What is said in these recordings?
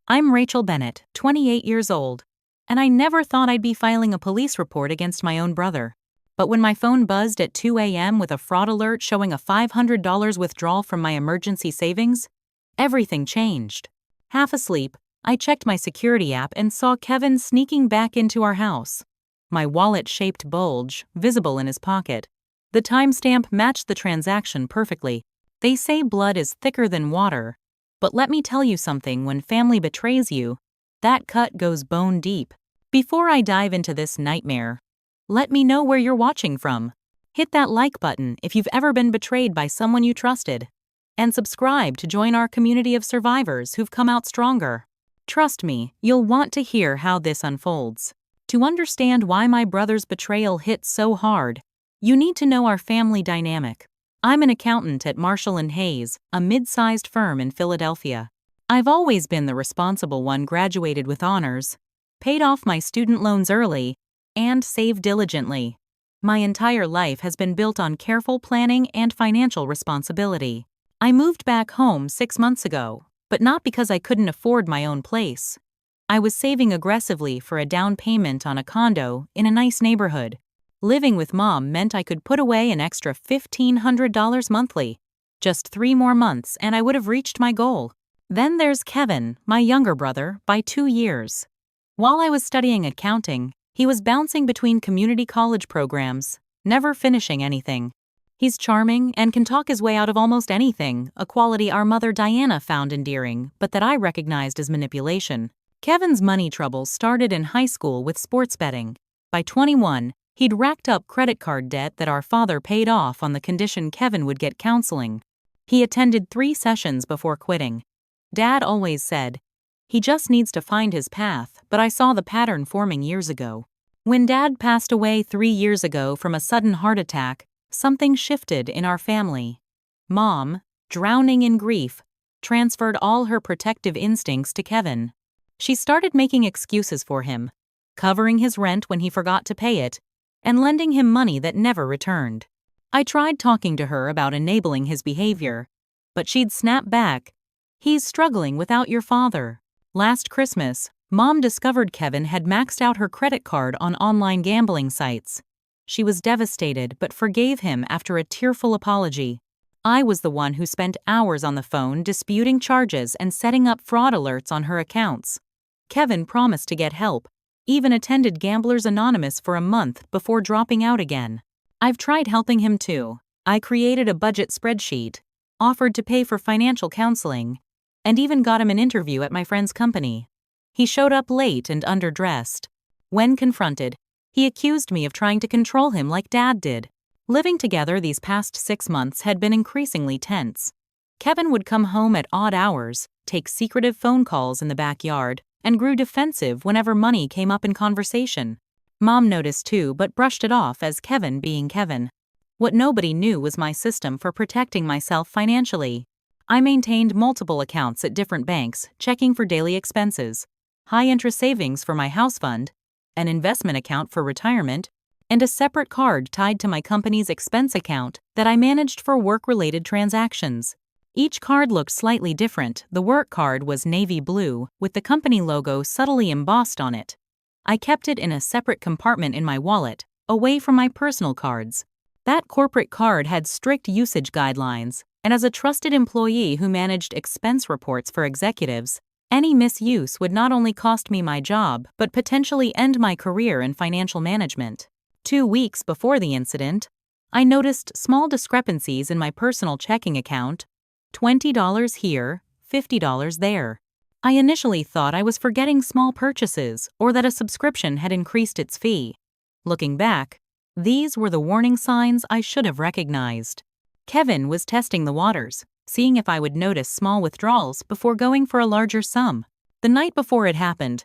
I'm Rachel Bennett, 28 years old, and I never thought I'd be filing a police report against my own brother. But when my phone buzzed at 2 a.m. with a fraud alert showing a $500 withdrawal from my emergency savings, everything changed. Half asleep, I checked my security app and saw Kevin sneaking back into our house. My wallet-shaped bulge, visible in his pocket. The timestamp matched the transaction perfectly. They say blood is thicker than water. But let me tell you something, when family betrays you, that cut goes bone deep. Before I dive into this nightmare, let me know where you're watching from. Hit that like button if you've ever been betrayed by someone you trusted. And subscribe to join our community of survivors who've come out stronger. Trust me, you'll want to hear how this unfolds. To understand why my brother's betrayal hit so hard, you need to know our family dynamic. I'm an accountant at Marshall & Hayes, a mid-sized firm in Philadelphia. I've always been the responsible one, graduated with honors, paid off my student loans early, and saved diligently. My entire life has been built on careful planning and financial responsibility. I moved back home 6 months ago, but not because I couldn't afford my own place. I was saving aggressively for a down payment on a condo in a nice neighborhood. Living with Mom meant I could put away an extra $1,500 monthly. Just 3 more months and I would have reached my goal. Then there's Kevin, my younger brother, by 2 years. While I was studying accounting, he was bouncing between community college programs, never finishing anything. He's charming and can talk his way out of almost anything, a quality our mother Diana found endearing, but that I recognized as manipulation. Kevin's money troubles started in high school with sports betting. By 21, he'd racked up credit card debt that our father paid off on the condition Kevin would get counseling. He attended 3 sessions before quitting. Dad always said, he just needs to find his path, but I saw the pattern forming years ago. When Dad passed away 3 years ago from a sudden heart attack, something shifted in our family. Mom, drowning in grief, transferred all her protective instincts to Kevin. She started making excuses for him, covering his rent when he forgot to pay it, and lending him money that never returned. I tried talking to her about enabling his behavior, but she'd snap back, "He's struggling without your father." Last Christmas, Mom discovered Kevin had maxed out her credit card on online gambling sites. She was devastated but forgave him after a tearful apology. I was the one who spent hours on the phone disputing charges and setting up fraud alerts on her accounts. Kevin promised to get help, even attended Gamblers Anonymous for a month before dropping out again. I've tried helping him too. I created a budget spreadsheet, offered to pay for financial counseling, and even got him an interview at my friend's company. He showed up late and underdressed. When confronted, he accused me of trying to control him like Dad did. Living together these past 6 months had been increasingly tense. Kevin would come home at odd hours, take secretive phone calls in the backyard, and grew defensive whenever money came up in conversation. Mom noticed too, but brushed it off as Kevin being Kevin. What nobody knew was my system for protecting myself financially. I maintained multiple accounts at different banks, checking for daily expenses, high-interest savings for my house fund, an investment account for retirement, and a separate card tied to my company's expense account that I managed for work-related transactions. Each card looked slightly different. The work card was navy blue, with the company logo subtly embossed on it. I kept it in a separate compartment in my wallet, away from my personal cards. That corporate card had strict usage guidelines, and as a trusted employee who managed expense reports for executives, any misuse would not only cost me my job but potentially end my career in financial management. 2 weeks before the incident, I noticed small discrepancies in my personal checking account, $20 here, $50 there. I initially thought I was forgetting small purchases or that a subscription had increased its fee. Looking back, these were the warning signs I should have recognized. Kevin was testing the waters, seeing if I would notice small withdrawals before going for a larger sum. The night before it happened,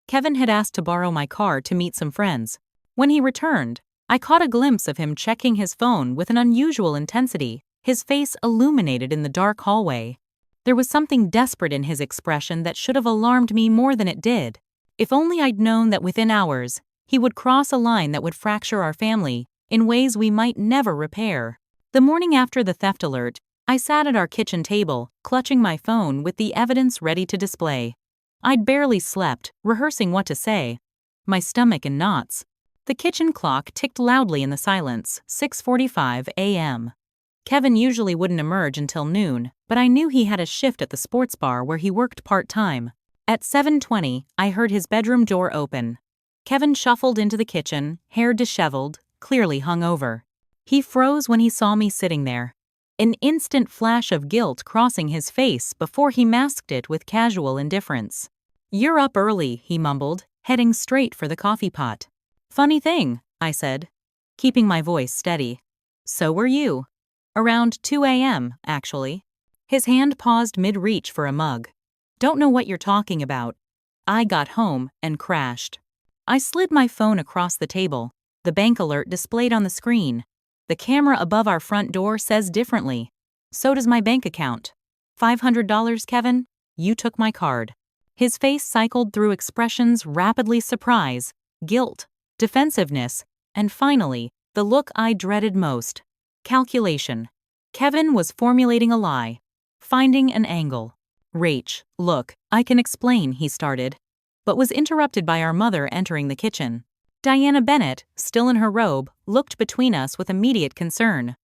Kevin had asked to borrow my car to meet some friends. When he returned, I caught a glimpse of him checking his phone with an unusual intensity, his face illuminated in the dark hallway. There was something desperate in his expression that should have alarmed me more than it did. If only I'd known that within hours, he would cross a line that would fracture our family in ways we might never repair. The morning after the theft alert, I sat at our kitchen table, clutching my phone with the evidence ready to display. I'd barely slept, rehearsing what to say. My stomach in knots. The kitchen clock ticked loudly in the silence, 6:45 a.m. Kevin usually wouldn't emerge until noon, but I knew he had a shift at the sports bar where he worked part-time. At 7:20, I heard his bedroom door open. Kevin shuffled into the kitchen, hair disheveled, clearly hungover. He froze when he saw me sitting there. An instant flash of guilt crossing his face before he masked it with casual indifference. "You're up early," he mumbled, heading straight for the coffee pot. "Funny thing," I said, keeping my voice steady. "So were you." "Around 2 a.m., actually." His hand paused mid-reach for a mug. "Don't know what you're talking about." I got home and crashed. I slid my phone across the table, the bank alert displayed on the screen. The camera above our front door says differently. So does my bank account. $500, Kevin? You took my card. His face cycled through expressions rapidly: surprise, guilt, defensiveness, and finally, the look I dreaded most: calculation. Kevin was formulating a lie, finding an angle. "Rach, look, I can explain," he started, but was interrupted by our mother entering the kitchen. Diana Bennett, still in her robe, looked between us with immediate concern.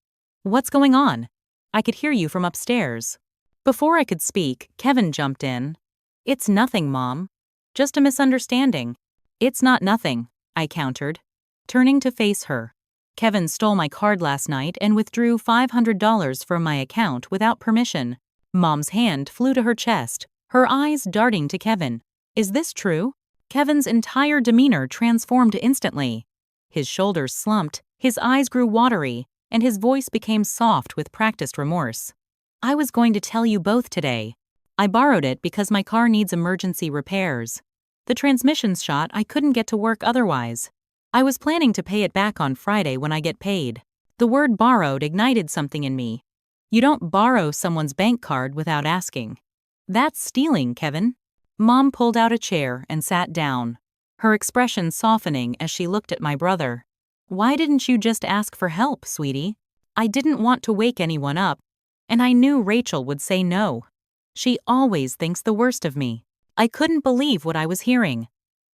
"What's going on? I could hear you from upstairs." Before I could speak, Kevin jumped in. "It's nothing, Mom. Just a misunderstanding." "It's not nothing," I countered, turning to face her. "Kevin stole my card last night and withdrew $500 from my account without permission." Mom's hand flew to her chest, her eyes darting to Kevin. "Is this true?" Kevin's entire demeanor transformed instantly. His shoulders slumped, his eyes grew watery, and his voice became soft with practiced remorse. "I was going to tell you both today. I borrowed it because my car needs emergency repairs. The transmission's shot, I couldn't get to work otherwise. I was planning to pay it back on Friday when I get paid." The word borrowed ignited something in me. You don't borrow someone's bank card without asking. That's stealing, Kevin. Mom pulled out a chair and sat down, her expression softening as she looked at my brother. "Why didn't you just ask for help, sweetie?" I didn't want to wake anyone up, and I knew Rachel would say no. She always thinks the worst of me. I couldn't believe what I was hearing.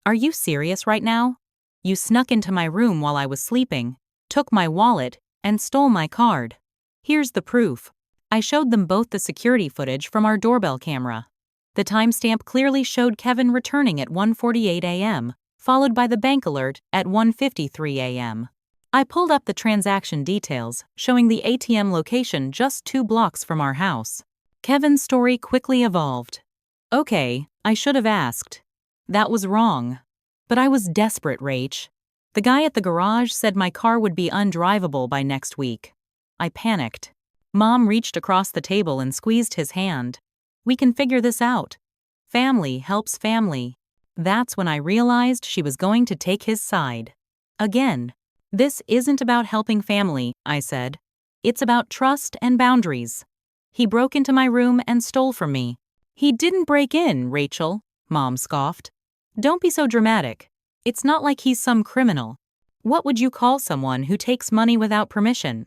"Are you serious right now? You snuck into my room while I was sleeping, took my wallet, and stole my card. Here's the proof." I showed them both the security footage from our doorbell camera. The timestamp clearly showed Kevin returning at 1:48 a.m., followed by the bank alert at 1:53 a.m. I pulled up the transaction details, showing the ATM location just 2 blocks from our house. Kevin's story quickly evolved. "Okay, I should have asked. That was wrong. But I was desperate, Rach. The guy at the garage said my car would be undrivable by next week." I panicked. Mom reached across the table and squeezed his hand. "We can figure this out. Family helps family." That's when I realized she was going to take his side. "Again, this isn't about helping family," I said. "It's about trust and boundaries. He broke into my room and stole from me." "He didn't break in, Rachel," Mom scoffed. "Don't be so dramatic. It's not like he's some criminal. What would you call someone who takes money without permission?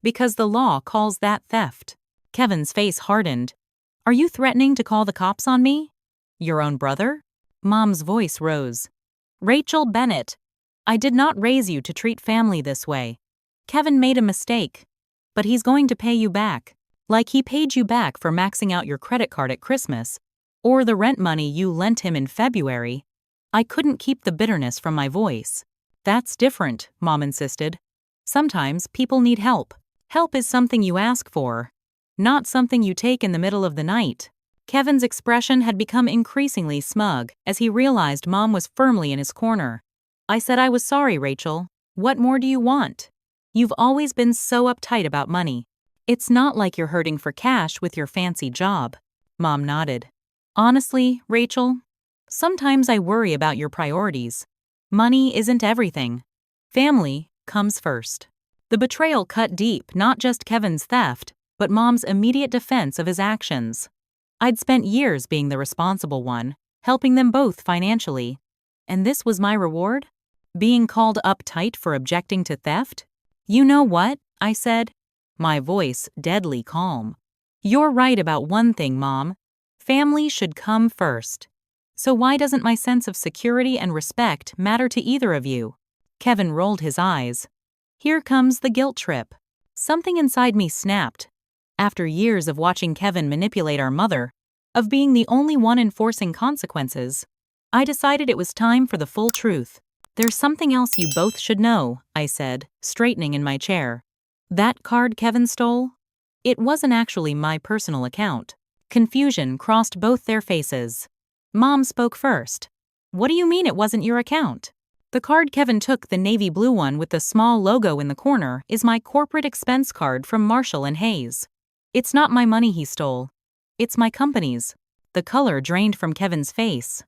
Because the law calls that theft." Kevin's face hardened. "Are you threatening to call the cops on me? Your own brother?" Mom's voice rose. "Rachel Bennett, I did not raise you to treat family this way. Kevin made a mistake, but he's going to pay you back, like he paid you back for maxing out your credit card at Christmas, or the rent money you lent him in February." I couldn't keep the bitterness from my voice. "That's different," Mom insisted. "Sometimes people need help. Help is something you ask for, not something you take in the middle of the night." Kevin's expression had become increasingly smug as he realized Mom was firmly in his corner. I said I was sorry, Rachel. What more do you want? You've always been so uptight about money. It's not like you're hurting for cash with your fancy job. Mom nodded. "Honestly, Rachel, sometimes I worry about your priorities. Money isn't everything. Family comes first." The betrayal cut deep, not just Kevin's theft, but Mom's immediate defense of his actions. I'd spent years being the responsible one, helping them both financially. And this was my reward? Being called uptight for objecting to theft? "You know what?" I said, my voice deadly calm. "You're right about one thing, Mom. Family should come first. So why doesn't my sense of security and respect matter to either of you? Kevin rolled his eyes. Here comes the guilt trip. Something inside me snapped. After years of watching Kevin manipulate our mother, of being the only one enforcing consequences, I decided it was time for the full truth. There's something else you both should know, I said, straightening in my chair. That card Kevin stole? It wasn't actually my personal account. Confusion crossed both their faces. Mom spoke first. What do you mean it wasn't your account? The card Kevin took, the navy blue one with the small logo in the corner, is my corporate expense card from Marshall and Hayes. It's not my money he stole. It's my company's. The color drained from Kevin's face.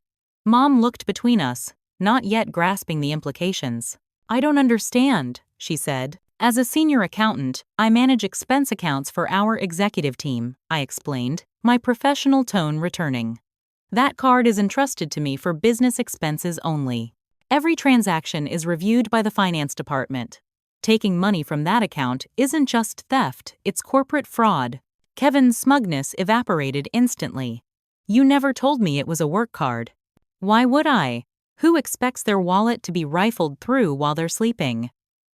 Mom looked between us, not yet grasping the implications. I don't understand, she said. As a senior accountant, I manage expense accounts for our executive team, I explained, my professional tone returning. That card is entrusted to me for business expenses only. Every transaction is reviewed by the finance department. Taking money from that account isn't just theft, it's corporate fraud. Kevin's smugness evaporated instantly. You never told me it was a work card. Why would I? Who expects their wallet to be rifled through while they're sleeping?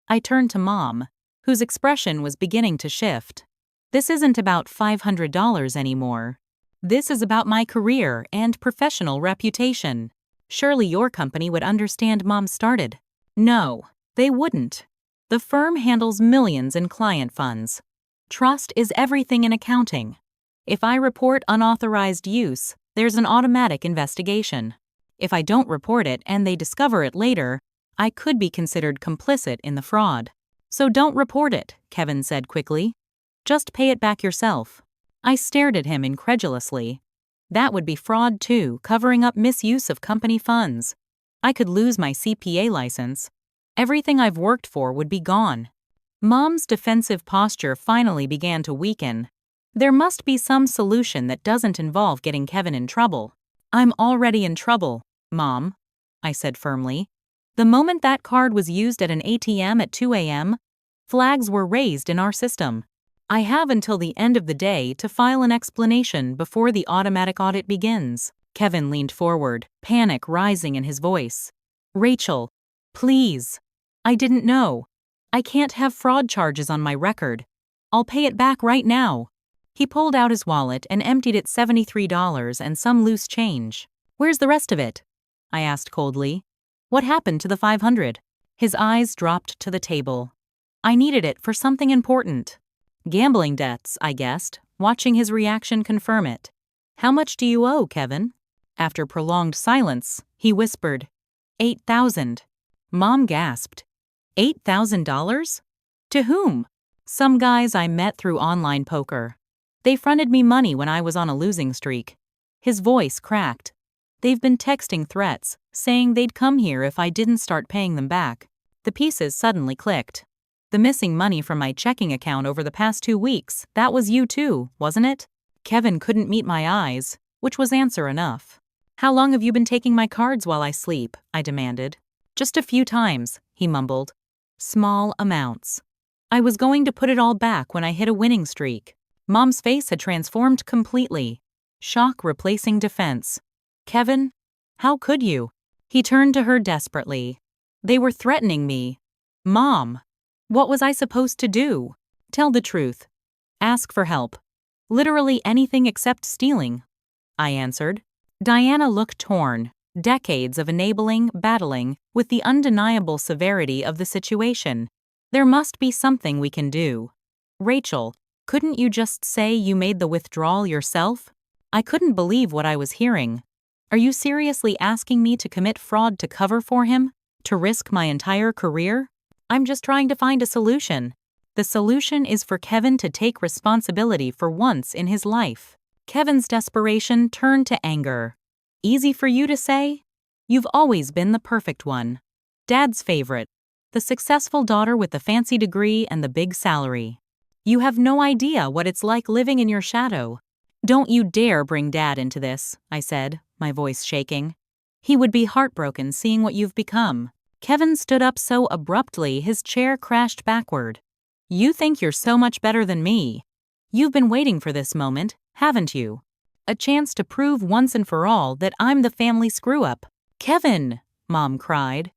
I turned to Mom, whose expression was beginning to shift. This isn't about $500 anymore. This is about my career and professional reputation. Surely your company would understand Mom started. No, they wouldn't. The firm handles millions in client funds. Trust is everything in accounting. If I report unauthorized use, there's an automatic investigation. If I don't report it and they discover it later, I could be considered complicit in the fraud. So don't report it, Kevin said quickly. Just pay it back yourself. I stared at him incredulously. That would be fraud too, covering up misuse of company funds. I could lose my CPA license. Everything I've worked for would be gone. Mom's defensive posture finally began to weaken. There must be some solution that doesn't involve getting Kevin in trouble. I'm already in trouble, Mom, I said firmly. The moment that card was used at an ATM at 2 a.m., flags were raised in our system. I have until the end of the day to file an explanation before the automatic audit begins. Kevin leaned forward, panic rising in his voice. Rachel, please. I didn't know. I can't have fraud charges on my record. I'll pay it back right now. He pulled out his wallet and emptied it $73 and some loose change. Where's the rest of it? I asked coldly. What happened to the $500? His eyes dropped to the table. I needed it for something important. Gambling debts, I guessed, watching his reaction confirm it. How much do you owe, Kevin? After prolonged silence, he whispered, $8,000. Mom gasped. $8,000? To whom? Some guys I met through online poker. They fronted me money when I was on a losing streak. His voice cracked. They've been texting threats, saying they'd come here if I didn't start paying them back. The pieces suddenly clicked. The missing money from my checking account over the past 2 weeks, that was you too, wasn't it? Kevin couldn't meet my eyes, which was answer enough. How long have you been taking my cards while I sleep? I demanded. Just a few times, he mumbled. Small amounts. I was going to put it all back when I hit a winning streak. Mom's face had transformed completely. Shock replacing defense. Kevin, how could you? He turned to her desperately. They were threatening me. Mom, what was I supposed to do? Tell the truth. Ask for help. Literally anything except stealing, I answered. Diana looked torn. Decades of enabling, battling, with the undeniable severity of the situation. There must be something we can do. Rachel, couldn't you just say you made the withdrawal yourself? I couldn't believe what I was hearing. Are you seriously asking me to commit fraud to cover for him? To risk my entire career? I'm just trying to find a solution. The solution is for Kevin to take responsibility for once in his life. Kevin's desperation turned to anger. Easy for you to say? You've always been the perfect one. Dad's favorite. The successful daughter with the fancy degree and the big salary. You have no idea what it's like living in your shadow. Don't you dare bring Dad into this, I said, my voice shaking. He would be heartbroken seeing what you've become. Kevin stood up so abruptly his chair crashed backward. You think you're so much better than me. You've been waiting for this moment, haven't you? A chance to prove once and for all that I'm the family screw-up. Kevin, Mom cried.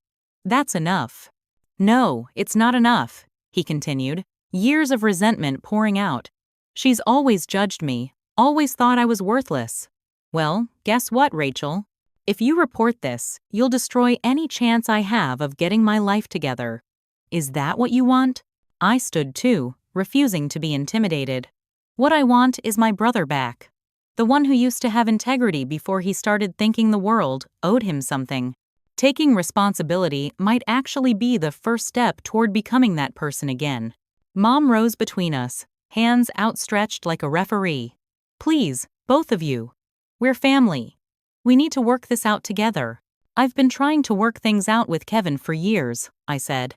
That's enough. No, it's not enough, he continued, years of resentment pouring out. She's always judged me, always thought I was worthless. Well, guess what, Rachel? If you report this, you'll destroy any chance I have of getting my life together. Is that what you want? I stood too, refusing to be intimidated. What I want is my brother back. The one who used to have integrity before he started thinking the world owed him something. Taking responsibility might actually be the first step toward becoming that person again. Mom rose between us, hands outstretched like a referee. Please, both of you. We're family. We need to work this out together. I've been trying to work things out with Kevin for years, I said.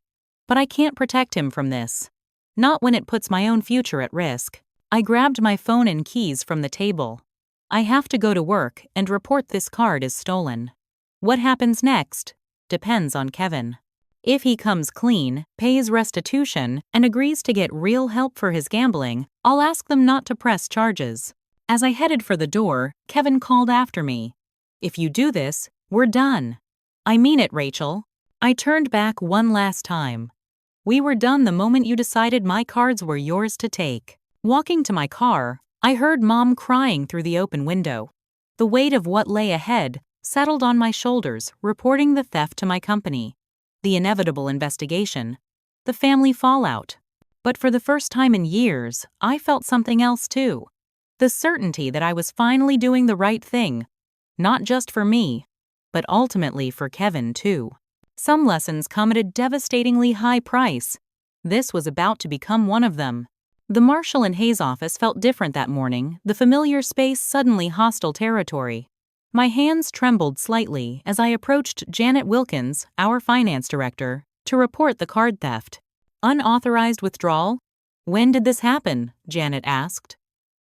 But I can't protect him from this. Not when it puts my own future at risk. I grabbed my phone and keys from the table. I have to go to work and report this card is stolen. What happens next depends on Kevin. If he comes clean, pays restitution, and agrees to get real help for his gambling, I'll ask them not to press charges. As I headed for the door, Kevin called after me. If you do this, we're done. I mean it, Rachel. I turned back one last time. We were done the moment you decided my cards were yours to take. Walking to my car, I heard Mom crying through the open window. The weight of what lay ahead settled on my shoulders, reporting the theft to my company, the inevitable investigation, the family fallout. But for the first time in years, I felt something else too. The certainty that I was finally doing the right thing, not just for me, but ultimately for Kevin too. Some lessons come at a devastatingly high price. This was about to become one of them. The Marshall and Hayes office felt different that morning, the familiar space suddenly hostile territory. My hands trembled slightly as I approached Janet Wilkins, our finance director, to report the card theft. Unauthorized withdrawal? When did this happen? Janet asked,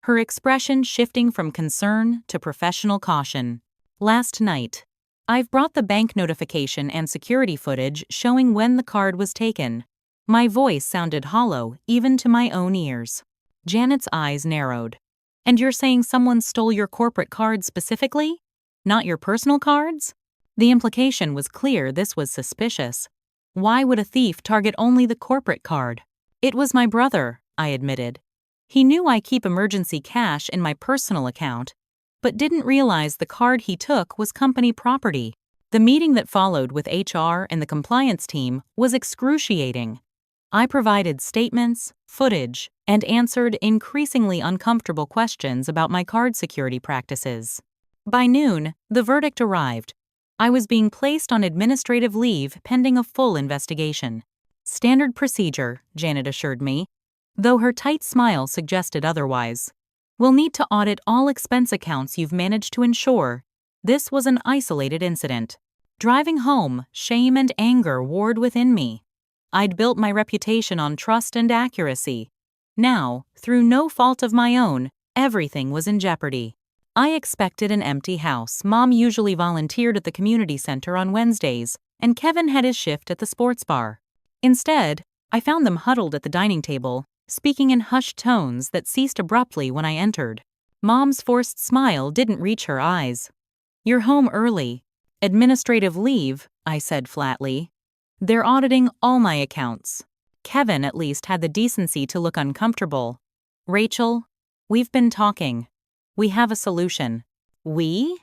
her expression shifting from concern to professional caution. Last night. I've brought the bank notification and security footage showing when the card was taken. My voice sounded hollow, even to my own ears. Janet's eyes narrowed. And you're saying someone stole your corporate cards specifically? Not your personal cards? The implication was clear this was suspicious. Why would a thief target only the corporate card? It was my brother, I admitted. He knew I keep emergency cash in my personal account, but didn't realize the card he took was company property. The meeting that followed with HR and the compliance team was excruciating. I provided statements, footage, and answered increasingly uncomfortable questions about my card security practices. By noon, the verdict arrived. I was being placed on administrative leave pending a full investigation. Standard procedure, Janet assured me, though her tight smile suggested otherwise. We'll need to audit all expense accounts you've managed to ensure. This was an isolated incident. Driving home, shame and anger warred within me. I'd built my reputation on trust and accuracy. Now, through no fault of my own, everything was in jeopardy. I expected an empty house. Mom usually volunteered at the community center on Wednesdays, and Kevin had his shift at the sports bar. Instead, I found them huddled at the dining table, speaking in hushed tones that ceased abruptly when I entered. Mom's forced smile didn't reach her eyes. You're home early. Administrative leave, I said flatly. They're auditing all my accounts. Kevin at least had the decency to look uncomfortable. Rachel, we've been talking. We have a solution. We?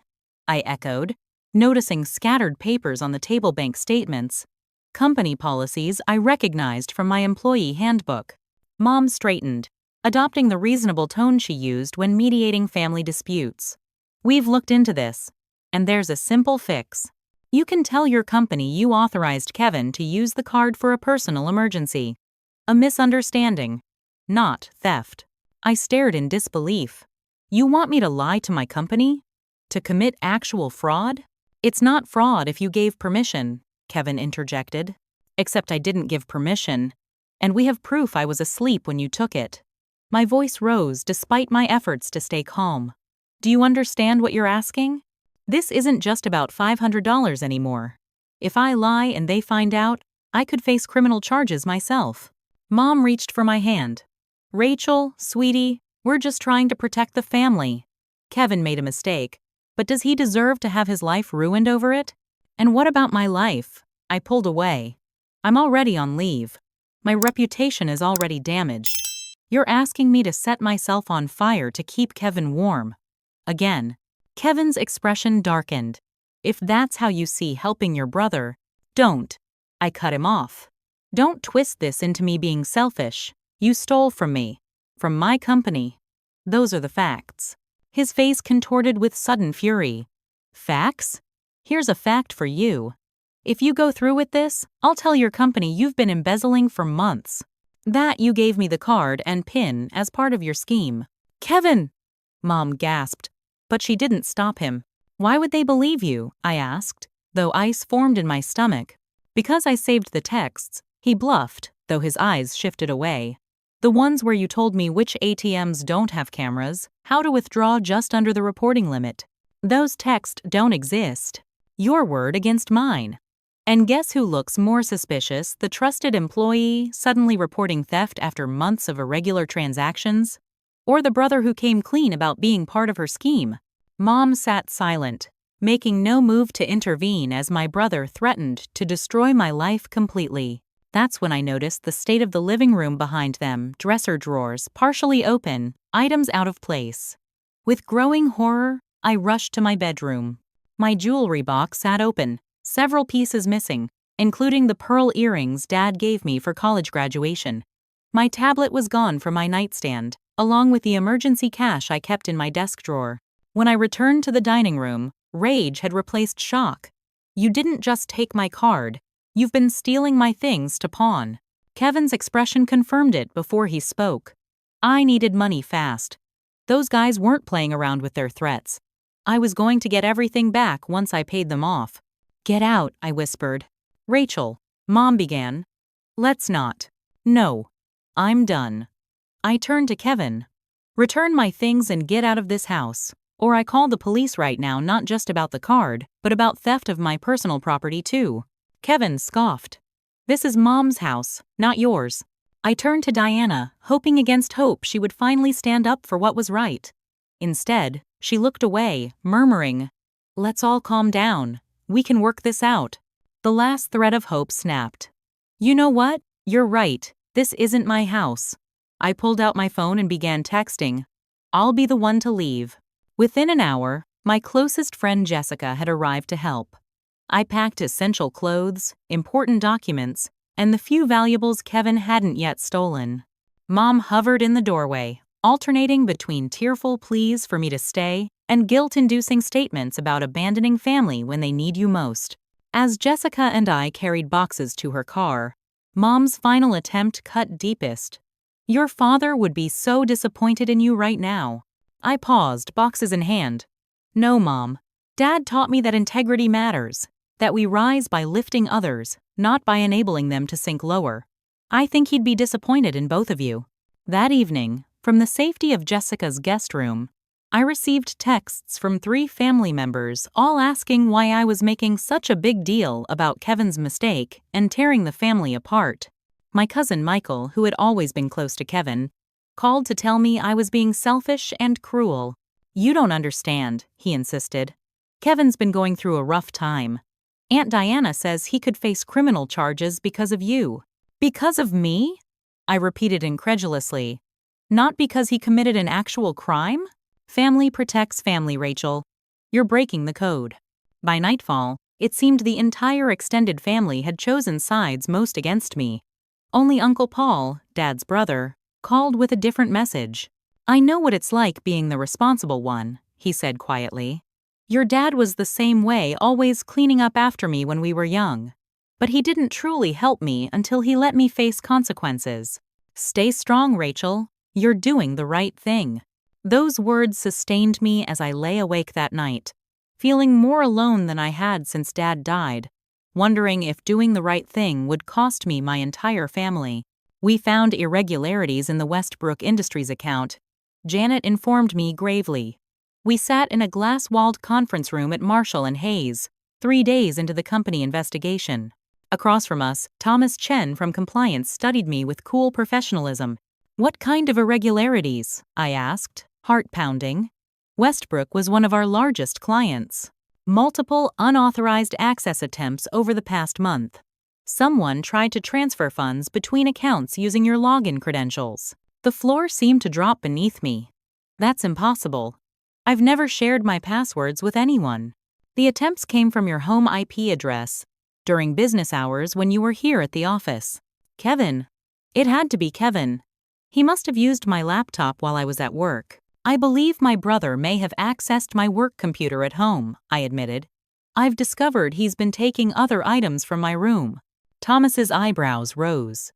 I echoed, noticing scattered papers on the table bank statements. Company policies I recognized from my employee handbook. Mom straightened, adopting the reasonable tone she used when mediating family disputes. We've looked into this, and there's a simple fix. You can tell your company you authorized Kevin to use the card for a personal emergency. A misunderstanding, not theft. I stared in disbelief. You want me to lie to my company? To commit actual fraud? It's not fraud if you gave permission, Kevin interjected. Except I didn't give permission, and we have proof I was asleep when you took it. My voice rose despite my efforts to stay calm. Do you understand what you're asking? This isn't just about $500 anymore. If I lie and they find out, I could face criminal charges myself. Mom reached for my hand. Rachel, sweetie, we're just trying to protect the family. Kevin made a mistake, but does he deserve to have his life ruined over it? And what about my life? I pulled away. I'm already on leave. My reputation is already damaged. You're asking me to set myself on fire to keep Kevin warm. Again, Kevin's expression darkened. If that's how you see helping your brother, don't. I cut him off. Don't twist this into me being selfish. You stole from me. From my company. Those are the facts. His face contorted with sudden fury. Facts? Here's a fact for you. If you go through with this, I'll tell your company you've been embezzling for months. That you gave me the card and PIN as part of your scheme. Kevin! Mom gasped, but she didn't stop him. Why would they believe you? I asked, though ice formed in my stomach. Because I saved the texts, he bluffed, though his eyes shifted away. The ones where you told me which ATMs don't have cameras, how to withdraw just under the reporting limit. Those texts don't exist. Your word against mine. And guess who looks more suspicious, the trusted employee suddenly reporting theft after months of irregular transactions? Or the brother who came clean about being part of her scheme? Mom sat silent, making no move to intervene as my brother threatened to destroy my life completely. That's when I noticed the state of the living room behind them, dresser drawers partially open, items out of place. With growing horror, I rushed to my bedroom. My jewelry box sat open, several pieces missing, including the pearl earrings Dad gave me for college graduation. My tablet was gone from my nightstand, along with the emergency cash I kept in my desk drawer. When I returned to the dining room, rage had replaced shock. You didn't just take my card. You've been stealing my things to pawn. Kevin's expression confirmed it before he spoke. I needed money fast. Those guys weren't playing around with their threats. I was going to get everything back once I paid them off. Get out, I whispered. Rachel, Mom began. Let's not. No. I'm done. I turned to Kevin. Return my things and get out of this house. Or I call the police right now, not just about the card, but about theft of my personal property too. Kevin scoffed. This is Mom's house, not yours. I turned to Diana, hoping against hope she would finally stand up for what was right. Instead, she looked away, murmuring, Let's all calm down. We can work this out. The last thread of hope snapped. You know what? You're right. This isn't my house. I pulled out my phone and began texting. I'll be the one to leave. Within an hour, my closest friend Jessica had arrived to help. I packed essential clothes, important documents, and the few valuables Kevin hadn't yet stolen. Mom hovered in the doorway, alternating between tearful pleas for me to stay and guilt-inducing statements about abandoning family when they need you most. As Jessica and I carried boxes to her car, Mom's final attempt cut deepest. Your father would be so disappointed in you right now. I paused, boxes in hand. No, Mom. Dad taught me that integrity matters, that we rise by lifting others, not by enabling them to sink lower. I think he'd be disappointed in both of you. That evening, from the safety of Jessica's guest room, I received texts from 3 family members all asking why I was making such a big deal about Kevin's mistake and tearing the family apart. My cousin Michael, who had always been close to Kevin, called to tell me I was being selfish and cruel. You don't understand, he insisted. Kevin's been going through a rough time. Aunt Diana says he could face criminal charges because of you. Because of me? I repeated incredulously. Not because he committed an actual crime? Family protects family, Rachel. You're breaking the code. By nightfall, it seemed the entire extended family had chosen sides most against me. Only Uncle Paul, Dad's brother, called with a different message. I know what it's like being the responsible one, he said quietly. Your dad was the same way, always cleaning up after me when we were young. But he didn't truly help me until he let me face consequences. Stay strong, Rachel. You're doing the right thing. Those words sustained me as I lay awake that night, feeling more alone than I had since Dad died, wondering if doing the right thing would cost me my entire family. We found irregularities in the Westbrook Industries account. Janet informed me gravely. We sat in a glass-walled conference room at Marshall and Hayes, 3 days into the company investigation. Across from us, Thomas Chen from compliance studied me with cool professionalism. What kind of irregularities? I asked, heart pounding. Westbrook was one of our largest clients. Multiple unauthorized access attempts over the past month. Someone tried to transfer funds between accounts using your login credentials. The floor seemed to drop beneath me. That's impossible. I've never shared my passwords with anyone. The attempts came from your home IP address during business hours when you were here at the office. Kevin. It had to be Kevin. He must have used my laptop while I was at work. I believe my brother may have accessed my work computer at home, I admitted. I've discovered he's been taking other items from my room. Thomas's eyebrows rose.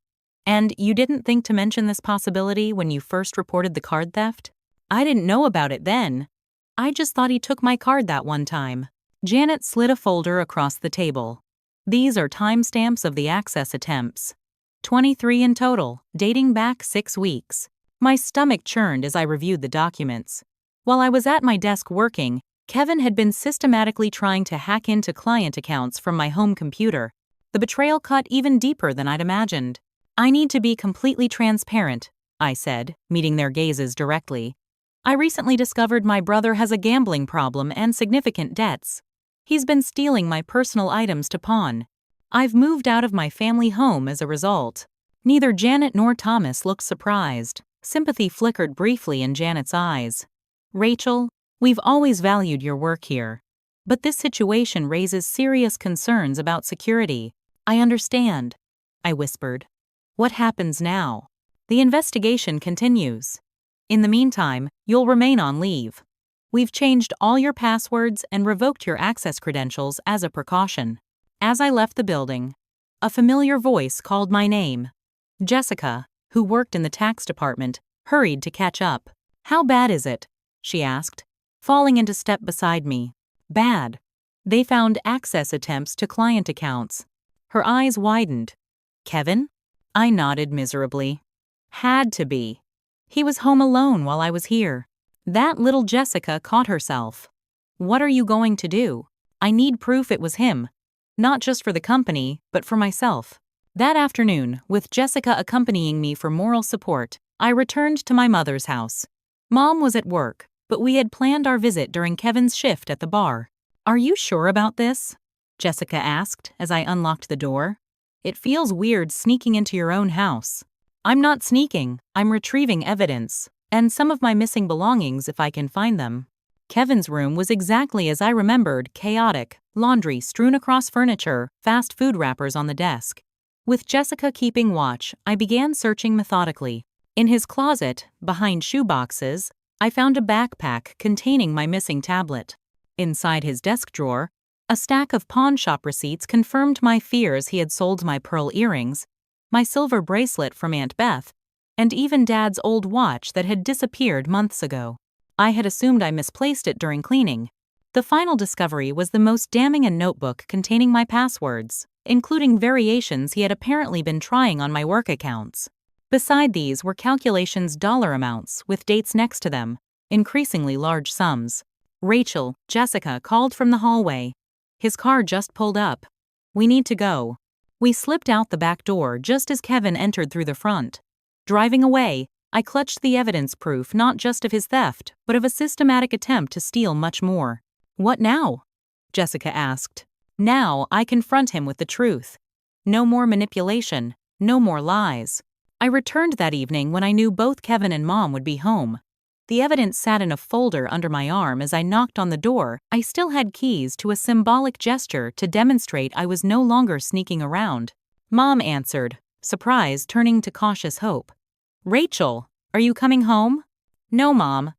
And you didn't think to mention this possibility when you first reported the card theft? I didn't know about it then. I just thought he took my card that one time. Janet slid a folder across the table. These are timestamps of the access attempts. 23 in total, dating back 6 weeks. My stomach churned as I reviewed the documents. While I was at my desk working, Kevin had been systematically trying to hack into client accounts from my home computer. The betrayal cut even deeper than I'd imagined. I need to be completely transparent, I said, meeting their gazes directly. I recently discovered my brother has a gambling problem and significant debts. He's been stealing my personal items to pawn. I've moved out of my family home as a result. Neither Janet nor Thomas looked surprised. Sympathy flickered briefly in Janet's eyes. Rachel, we've always valued your work here. But this situation raises serious concerns about security. I understand, I whispered. What happens now? The investigation continues. In the meantime, you'll remain on leave. We've changed all your passwords and revoked your access credentials as a precaution. As I left the building, a familiar voice called my name. Jessica, who worked in the tax department, hurried to catch up. How bad is it? She asked, falling into step beside me. Bad. They found access attempts to client accounts. Her eyes widened. Kevin? I nodded miserably. Had to be. He was home alone while I was here. That little Jessica caught herself. What are you going to do? I need proof it was him. Not just for the company, but for myself. That afternoon, with Jessica accompanying me for moral support, I returned to my mother's house. Mom was at work, but we had planned our visit during Kevin's shift at the bar. Are you sure about this? Jessica asked as I unlocked the door. It feels weird sneaking into your own house. I'm not sneaking, I'm retrieving evidence, and some of my missing belongings if I can find them. Kevin's room was exactly as I remembered, chaotic, laundry strewn across furniture, fast food wrappers on the desk. With Jessica keeping watch, I began searching methodically. In his closet, behind shoeboxes, I found a backpack containing my missing tablet. Inside his desk drawer, a stack of pawn shop receipts confirmed my fears he had sold my pearl earrings, my silver bracelet from Aunt Beth, and even Dad's old watch that had disappeared months ago. I had assumed I misplaced it during cleaning. The final discovery was the most damning: a notebook containing my passwords, including variations he had apparently been trying on my work accounts. Beside these were calculations, dollar amounts with dates next to them, increasingly large sums. Rachel, Jessica called from the hallway. His car just pulled up. We need to go. We slipped out the back door just as Kevin entered through the front. Driving away, I clutched the evidence proof not just of his theft, but of a systematic attempt to steal much more. What now? Jessica asked. Now I confront him with the truth. No more manipulation, no more lies. I returned that evening when I knew both Kevin and Mom would be home. The evidence sat in a folder under my arm as I knocked on the door. I still had keys to a symbolic gesture to demonstrate I was no longer sneaking around. Mom answered, surprise turning to cautious hope. Rachel, are you coming home? No, Mom.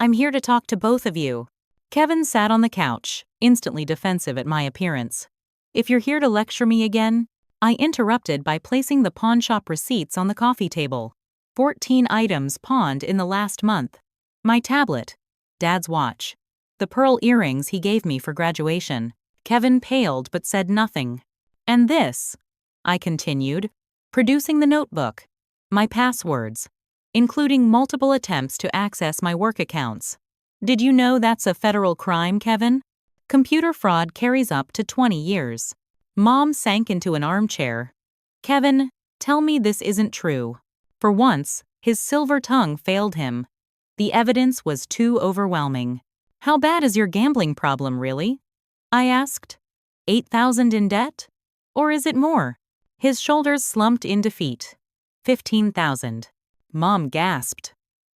I'm here to talk to both of you. Kevin sat on the couch, instantly defensive at my appearance. If you're here to lecture me again, I interrupted by placing the pawn shop receipts on the coffee table. 14 items pawned in the last month. My tablet, Dad's watch, the pearl earrings he gave me for graduation. Kevin paled but said nothing. And this, I continued, producing the notebook, my passwords, including multiple attempts to access my work accounts. Did you know that's a federal crime, Kevin? Computer fraud carries up to 20 years. Mom sank into an armchair. Kevin, tell me this isn't true. For once, his silver tongue failed him. The evidence was too overwhelming. "How bad is your gambling problem, really?" I asked. 8,000 in debt? Or is it more? His shoulders slumped in defeat. 15,000. Mom gasped.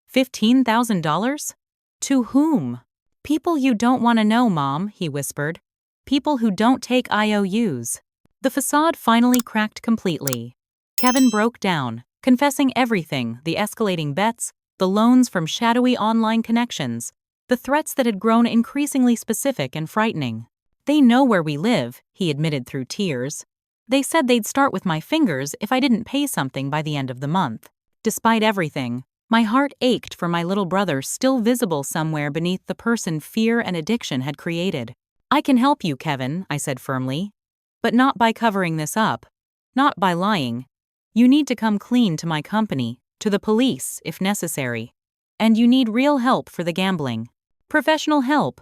$15,000? To whom? "People you don't want to know, Mom," he whispered. "People who don't take IOUs." The facade finally cracked completely. Kevin broke down, confessing everything: the escalating bets, the loans from shadowy online connections, the threats that had grown increasingly specific and frightening. "They know where we live," he admitted through tears. "They said they'd start with my fingers if I didn't pay something by the end of the month." Despite everything, my heart ached for my little brother, still visible somewhere beneath the person fear and addiction had created. "I can help you, Kevin," I said firmly. "But not by covering this up. Not by lying. You need to come clean to my company, to the police, if necessary. And you need real help for the gambling. Professional help.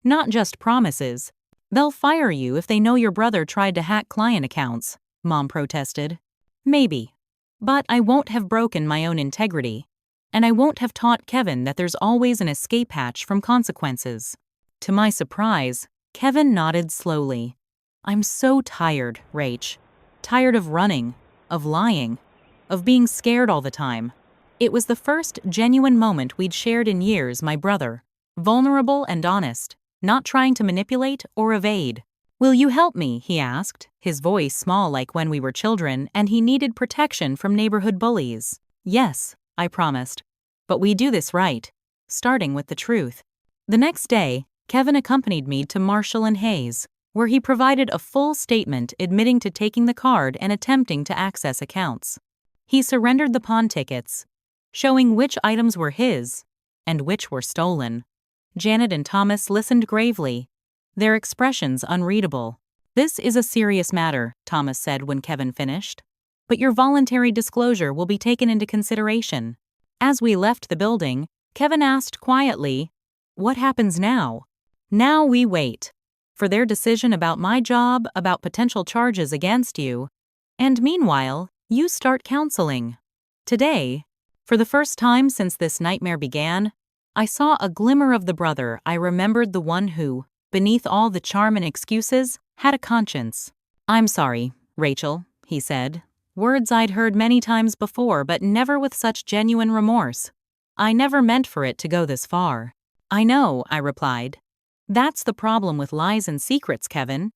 Not just promises. They'll fire you if they know your brother tried to hack client accounts," Mom protested. "Maybe. But I won't have broken my own integrity. And I won't have taught Kevin that there's always an escape hatch from consequences." To my surprise, Kevin nodded slowly. "I'm so tired, Rach. Tired of running, of lying, of being scared all the time." It was the first genuine moment we'd shared in years, my brother. Vulnerable and honest, not trying to manipulate or evade. "Will you help me?" he asked, his voice small like when we were children and he needed protection from neighborhood bullies. "Yes," I promised. "But we do this right, starting with the truth." The next day, Kevin accompanied me to Marshall and Hayes, where he provided a full statement admitting to taking the card and attempting to access accounts. He surrendered the pawn tickets, showing which items were his and which were stolen. Janet and Thomas listened gravely, their expressions unreadable. "This is a serious matter," Thomas said when Kevin finished. "But your voluntary disclosure will be taken into consideration." As we left the building, Kevin asked quietly, "What happens now?" "Now we wait. For their decision about my job, about potential charges against you. And meanwhile, you start counseling." Today, for the first time since this nightmare began, I saw a glimmer of the brother I remembered, the one who, beneath all the charm and excuses, had a conscience. "I'm sorry, Rachel," he said, words I'd heard many times before but never with such genuine remorse. "I never meant for it to go this far." "I know," I replied. "That's the problem with lies and secrets, Kevin.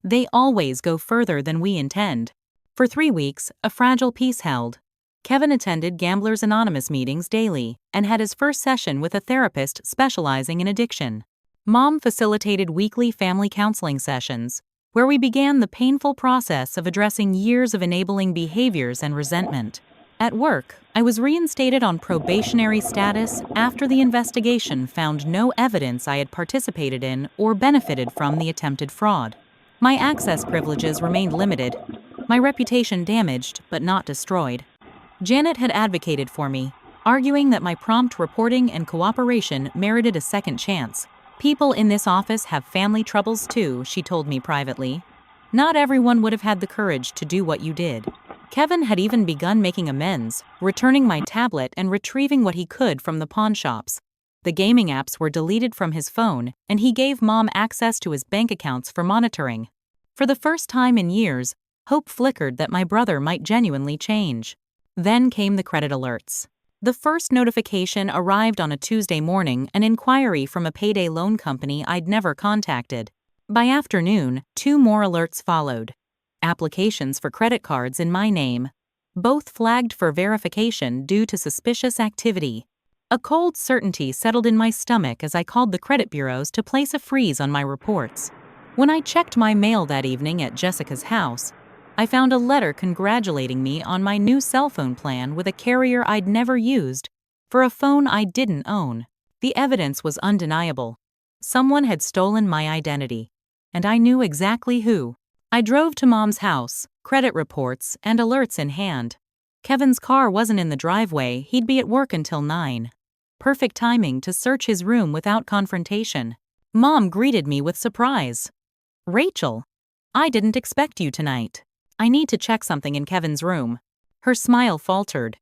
They always go further than we intend." For 3 weeks, a fragile peace held. Kevin attended Gamblers Anonymous meetings daily and had his first session with a therapist specializing in addiction. Mom facilitated weekly family counseling sessions, where we began the painful process of addressing years of enabling behaviors and resentment. At work, I was reinstated on probationary status after the investigation found no evidence I had participated in or benefited from the attempted fraud. My access privileges remained limited, my reputation damaged but not destroyed. Janet had advocated for me, arguing that my prompt reporting and cooperation merited a second chance. "People in this office have family troubles too," she told me privately. "Not everyone would have had the courage to do what you did." Kevin had even begun making amends, returning my tablet and retrieving what he could from the pawn shops. The gaming apps were deleted from his phone, and he gave Mom access to his bank accounts for monitoring. For the first time in years, hope flickered that my brother might genuinely change. Then came the credit alerts. The first notification arrived on a Tuesday morning, an inquiry from a payday loan company I'd never contacted. By afternoon, 2 more alerts followed. Applications for credit cards in my name, both flagged for verification due to suspicious activity. A cold certainty settled in my stomach as I called the credit bureaus to place a freeze on my reports. When I checked my mail that evening at Jessica's house, I found a letter congratulating me on my new cell phone plan with a carrier I'd never used for a phone I didn't own. The evidence was undeniable. Someone had stolen my identity, and I knew exactly who. I drove to Mom's house, credit reports and alerts in hand. Kevin's car wasn't in the driveway, he'd be at work until 9. Perfect timing to search his room without confrontation. Mom greeted me with surprise. "Rachel, I didn't expect you tonight. I need to check something in Kevin's room." Her smile faltered.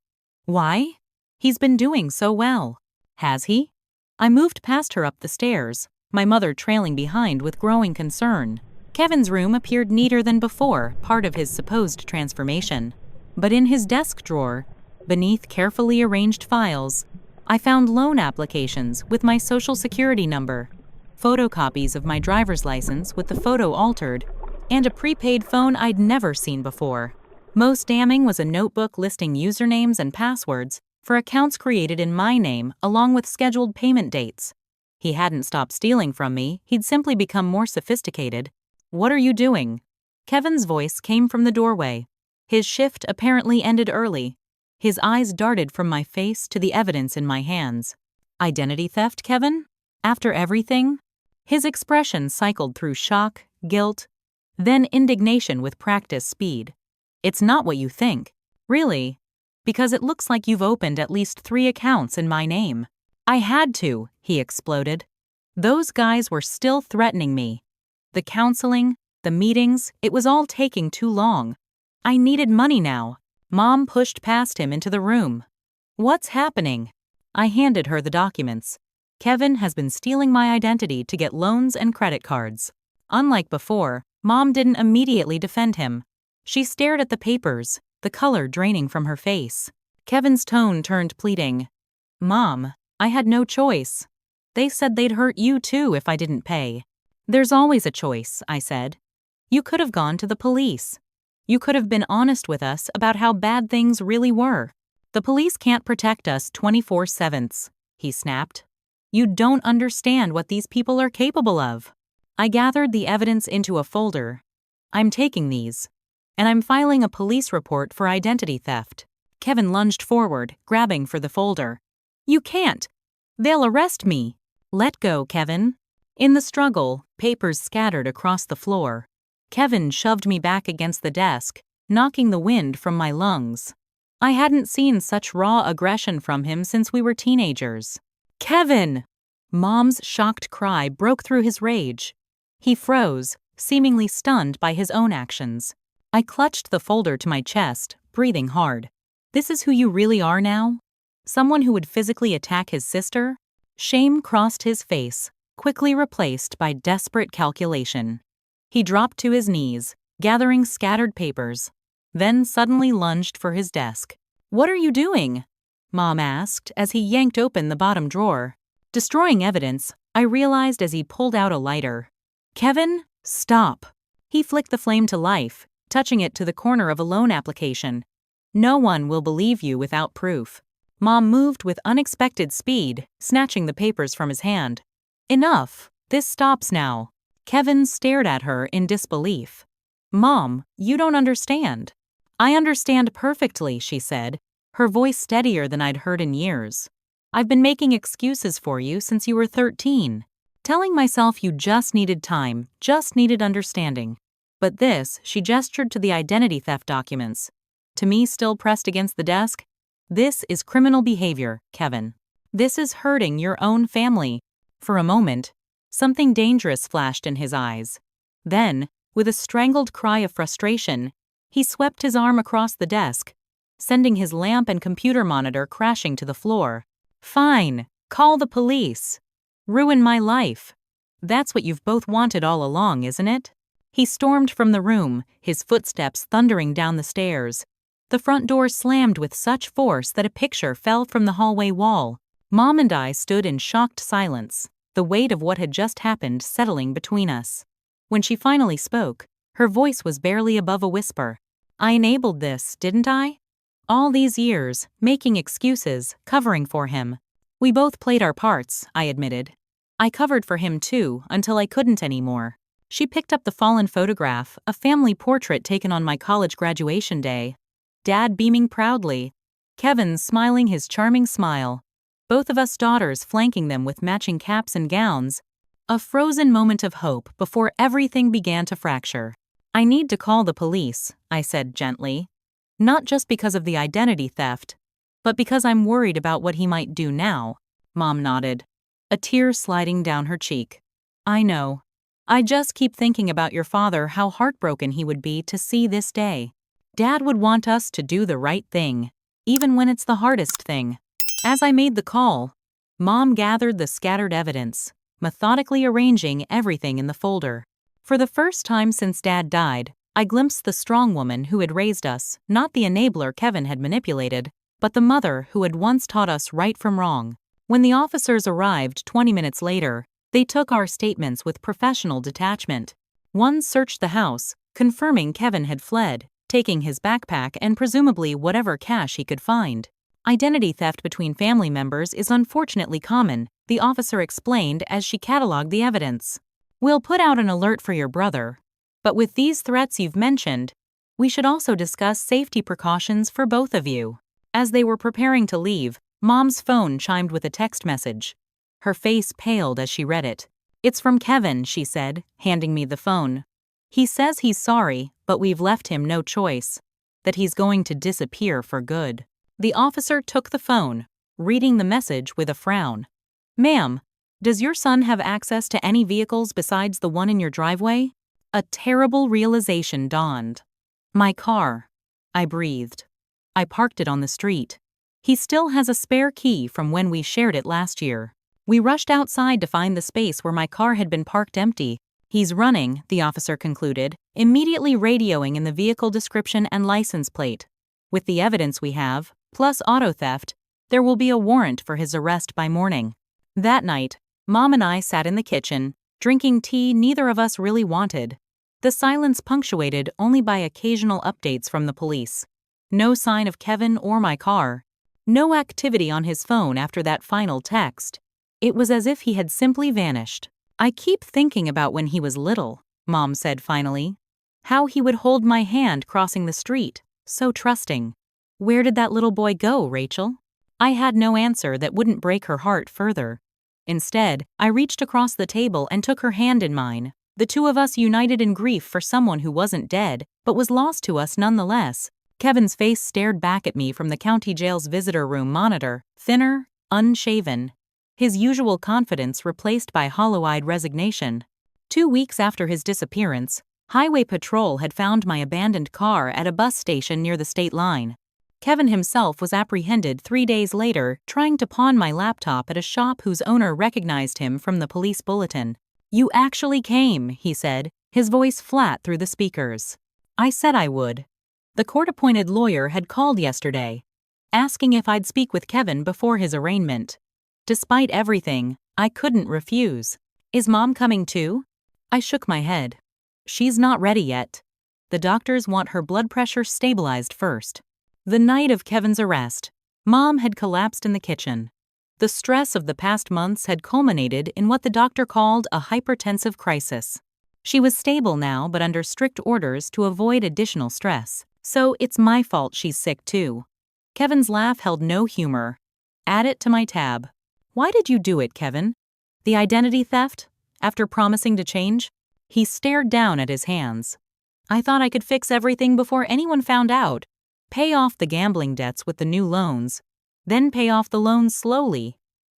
"Why? He's been doing so well." Has he? I moved past her up the stairs, my mother trailing behind with growing concern. Kevin's room appeared neater than before, part of his supposed transformation. But in his desk drawer, beneath carefully arranged files, I found loan applications with my social security number, photocopies of my driver's license with the photo altered, and a prepaid phone I'd never seen before. Most damning was a notebook listing usernames and passwords for accounts created in my name along with scheduled payment dates. He hadn't stopped stealing from me, he'd simply become more sophisticated. "What are you doing?" Kevin's voice came from the doorway. His shift apparently ended early. His eyes darted from my face to the evidence in my hands. "Identity theft, Kevin? After everything?" His expression cycled through shock, guilt, then indignation with practiced speed. "It's not what you think. Really? Because it looks like you've opened at least 3 accounts in my name." "I had to," he exploded. "Those guys were still threatening me. The counseling, the meetings, it was all taking too long. I needed money now." Mom pushed past him into the room. "What's happening?" I handed her the documents. "Kevin has been stealing my identity to get loans and credit cards." Unlike before, Mom didn't immediately defend him. She stared at the papers, the color draining from her face. Kevin's tone turned pleading. "Mom, I had no choice. They said they'd hurt you too if I didn't pay." "There's always a choice," I said. "You could have gone to the police. You could have been honest with us about how bad things really were." "The police can't protect us 24/7, he snapped. "You don't understand what these people are capable of." I gathered the evidence into a folder. "I'm taking these, and I'm filing a police report for identity theft." Kevin lunged forward, grabbing for the folder. "You can't. They'll arrest me." "Let go, Kevin." In the struggle, papers scattered across the floor. Kevin shoved me back against the desk, knocking the wind from my lungs. I hadn't seen such raw aggression from him since we were teenagers. "Kevin!" Mom's shocked cry broke through his rage. He froze, seemingly stunned by his own actions. I clutched the folder to my chest, breathing hard. "This is who you really are now? Someone who would physically attack his sister?" Shame crossed his face, quickly replaced by desperate calculation. He dropped to his knees, gathering scattered papers, then suddenly lunged for his desk. "What are you doing?" Mom asked as he yanked open the bottom drawer. "Destroying evidence," I realized as he pulled out a lighter. "Kevin, stop." He flicked the flame to life, touching it to the corner of a loan application. "No one will believe you without proof." Mom moved with unexpected speed, snatching the papers from his hand. "Enough. This stops now." Kevin stared at her in disbelief. "Mom, you don't understand." "I understand perfectly," she said, her voice steadier than I'd heard in years. "I've been making excuses for you since you were 13, telling myself you just needed time, just needed understanding. But this," she gestured to the identity theft documents, to me still pressed against the desk, "this is criminal behavior, Kevin. This is hurting your own family." For a moment, something dangerous flashed in his eyes. Then, with a strangled cry of frustration, he swept his arm across the desk, sending his lamp and computer monitor crashing to the floor. "Fine, call the police. Ruin my life. That's what you've both wanted all along, isn't it?" He stormed from the room, his footsteps thundering down the stairs. The front door slammed with such force that a picture fell from the hallway wall. Mom and I stood in shocked silence, the weight of what had just happened settling between us. When she finally spoke, her voice was barely above a whisper. "I enabled this, didn't I? All these years, making excuses, covering for him. We both played our parts," I admitted. "I covered for him too, until I couldn't anymore." She picked up the fallen photograph, a family portrait taken on my college graduation day. Dad beaming proudly, Kevin smiling his charming smile, both of us daughters flanking them with matching caps and gowns. A frozen moment of hope before everything began to fracture. "I need to call the police," I said gently. "Not just because of the identity theft, but because I'm worried about what he might do now." Mom nodded, a tear sliding down her cheek. "I know. I just keep thinking about your father, how heartbroken he would be to see this day. Dad would want us to do the right thing, even when it's the hardest thing." As I made the call, Mom gathered the scattered evidence, methodically arranging everything in the folder. For the first time since Dad died, I glimpsed the strong woman who had raised us, not the enabler Kevin had manipulated, but the mother who had once taught us right from wrong. When the officers arrived 20 minutes later, they took our statements with professional detachment. One searched the house, confirming Kevin had fled, taking his backpack and presumably whatever cash he could find. Identity theft between family members is unfortunately common, the officer explained as she cataloged the evidence. We'll put out an alert for your brother. But with these threats you've mentioned, we should also discuss safety precautions for both of you. As they were preparing to leave, Mom's phone chimed with a text message. Her face paled as she read it. It's from Kevin, she said, handing me the phone. He says he's sorry, but we've left him no choice. That he's going to disappear for good. The officer took the phone, reading the message with a frown. Ma'am, does your son have access to any vehicles besides the one in your driveway? A terrible realization dawned. My car. I breathed. I parked it on the street. He still has a spare key from when we shared it last year. We rushed outside to find the space where my car had been parked empty. He's running, the officer concluded, immediately radioing in the vehicle description and license plate. With the evidence we have, plus auto theft, there will be a warrant for his arrest by morning. That night, Mom and I sat in the kitchen, drinking tea neither of us really wanted. The silence punctuated only by occasional updates from the police. No sign of Kevin or my car. No activity on his phone after that final text. It was as if he had simply vanished. I keep thinking about when he was little, Mom said finally. How he would hold my hand crossing the street, so trusting. Where did that little boy go, Rachel? I had no answer that wouldn't break her heart further. Instead, I reached across the table and took her hand in mine, the two of us united in grief for someone who wasn't dead, but was lost to us nonetheless. Kevin's face stared back at me from the county jail's visitor room monitor, thinner, unshaven. His usual confidence replaced by hollow-eyed resignation. 2 weeks after his disappearance, Highway Patrol had found my abandoned car at a bus station near the state line. Kevin himself was apprehended 3 days later, trying to pawn my laptop at a shop whose owner recognized him from the police bulletin. You actually came, he said, his voice flat through the speakers. I said I would. The court-appointed lawyer had called yesterday, asking if I'd speak with Kevin before his arraignment. Despite everything, I couldn't refuse. Is Mom coming too? I shook my head. She's not ready yet. The doctors want her blood pressure stabilized first. The night of Kevin's arrest, Mom had collapsed in the kitchen. The stress of the past months had culminated in what the doctor called a hypertensive crisis. She was stable now but under strict orders to avoid additional stress. So it's my fault she's sick too. Kevin's laugh held no humor. Add it to my tab. Why did you do it, Kevin? The identity theft? After promising to change? He stared down at his hands. I thought I could fix everything before anyone found out. Pay off the gambling debts with the new loans. Then pay off the loans slowly.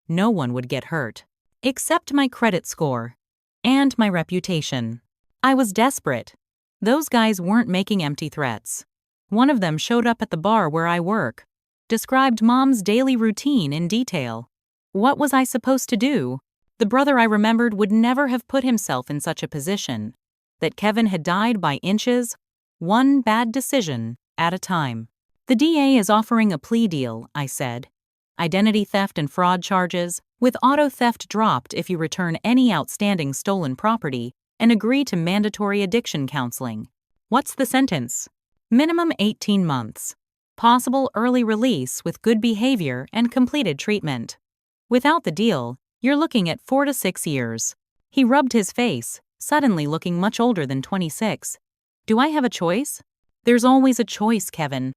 No one would get hurt. Except my credit score. And my reputation. I was desperate. Those guys weren't making empty threats. One of them showed up at the bar where I work. Described Mom's daily routine in detail. What was I supposed to do? The brother I remembered would never have put himself in such a position. That Kevin had died by inches, one bad decision at a time. The DA is offering a plea deal, I said. Identity theft and fraud charges, with auto theft dropped if you return any outstanding stolen property and agree to mandatory addiction counseling. What's the sentence? Minimum 18 months. Possible early release with good behavior and completed treatment. Without the deal, you're looking at 4 to 6 years. He rubbed his face, suddenly looking much older than 26. Do I have a choice? There's always a choice, Kevin.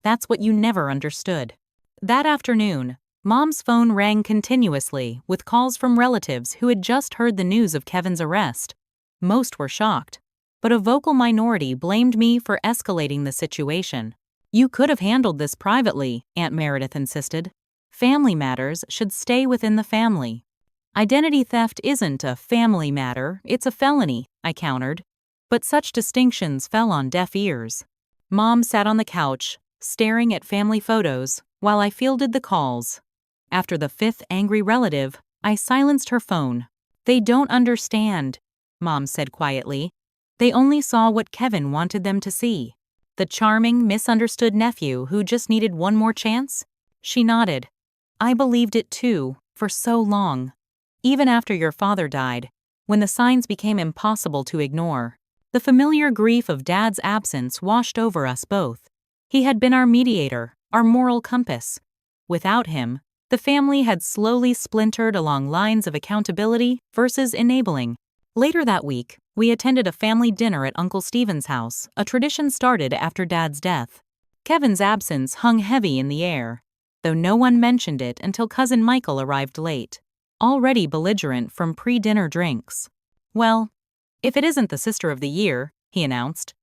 That's what you never understood. That afternoon, Mom's phone rang continuously with calls from relatives who had just heard the news of Kevin's arrest. Most were shocked, but a vocal minority blamed me for escalating the situation. You could have handled this privately, Aunt Meredith insisted. Family matters should stay within the family. Identity theft isn't a family matter, it's a felony, I countered. But such distinctions fell on deaf ears. Mom sat on the couch, staring at family photos, while I fielded the calls. After the fifth angry relative, I silenced her phone. "They don't understand," Mom said quietly. "They only saw what Kevin wanted them to see. The charming, misunderstood nephew who just needed one more chance?" She nodded. "I believed it too, for so long. Even after your father died, when the signs became impossible to ignore, the familiar grief of Dad's absence washed over us both. He had been our mediator, our moral compass. Without him, the family had slowly splintered along lines of accountability versus enabling. Later that week, we attended a family dinner at Uncle Stephen's house, a tradition started after Dad's death. Kevin's absence hung heavy in the air, though no one mentioned it until Cousin Michael arrived late, already belligerent from pre-dinner drinks. "Well, if it isn't the sister of the year," he announced,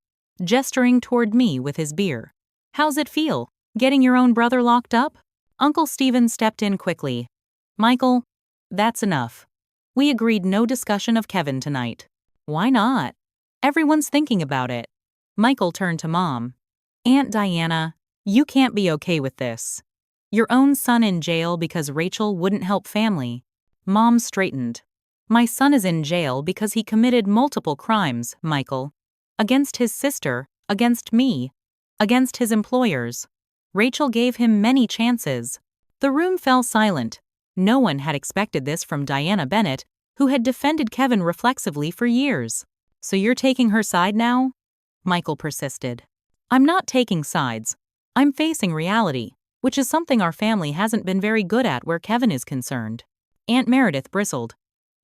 gesturing toward me with his beer. "How's it feel, getting your own brother locked up?" Uncle Stephen stepped in quickly. "Michael, that's enough. We agreed no discussion of Kevin tonight." "Why not?" "Everyone's thinking about it." Michael turned to Mom. "Aunt Diana, you can't be okay with this. Your own son in jail because Rachel wouldn't help family." Mom straightened. "My son is in jail because he committed multiple crimes, Michael. Against his sister, against me, against his employers. Rachel gave him many chances." The room fell silent. No one had expected this from Diana Bennett, who had defended Kevin reflexively for years. "So you're taking her side now?" Michael persisted. "I'm not taking sides. I'm facing reality, which is something our family hasn't been very good at where Kevin is concerned." Aunt Meredith bristled.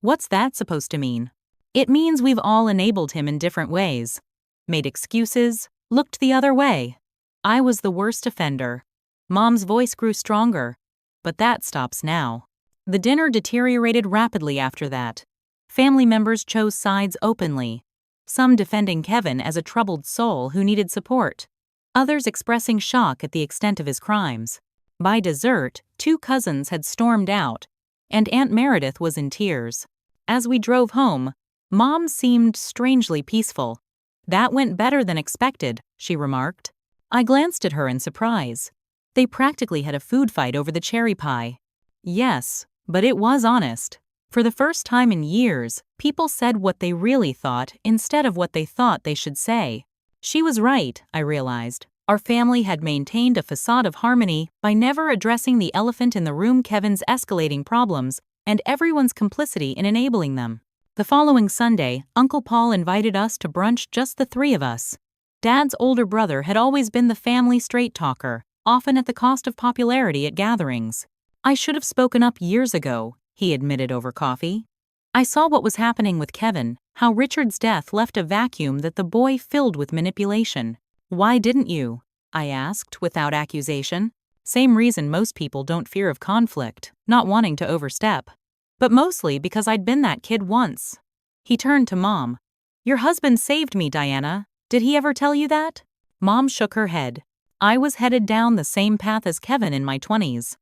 "What's that supposed to mean?" "It means we've all enabled him in different ways. Made excuses, looked the other way. I was the worst offender." Mom's voice grew stronger. "But that stops now." The dinner deteriorated rapidly after that. Family members chose sides openly, some defending Kevin as a troubled soul who needed support, others expressing shock at the extent of his crimes. By dessert, 2 cousins had stormed out, and Aunt Meredith was in tears. As we drove home, Mom seemed strangely peaceful. "That went better than expected," she remarked. I glanced at her in surprise. They practically had a food fight over the cherry pie. Yes, but it was honest. For the first time in years, people said what they really thought instead of what they thought they should say. She was right, I realized. Our family had maintained a facade of harmony by never addressing the elephant in the room: Kevin's escalating problems and everyone's complicity in enabling them. The following Sunday, Uncle Paul invited us to brunch, just the 3 of us. Dad's older brother had always been the family straight-talker, often at the cost of popularity at gatherings. "I should have spoken up years ago," he admitted over coffee. "I saw what was happening with Kevin, how Richard's death left a vacuum that the boy filled with manipulation." "Why didn't you?" I asked, without accusation. Same reason most people don't fear of conflict, not wanting to overstep. But mostly because I'd been that kid once. He turned to Mom. "Your husband saved me, Diana. Did he ever tell you that?" Mom shook her head. "I was headed down the same path as Kevin in my 20s.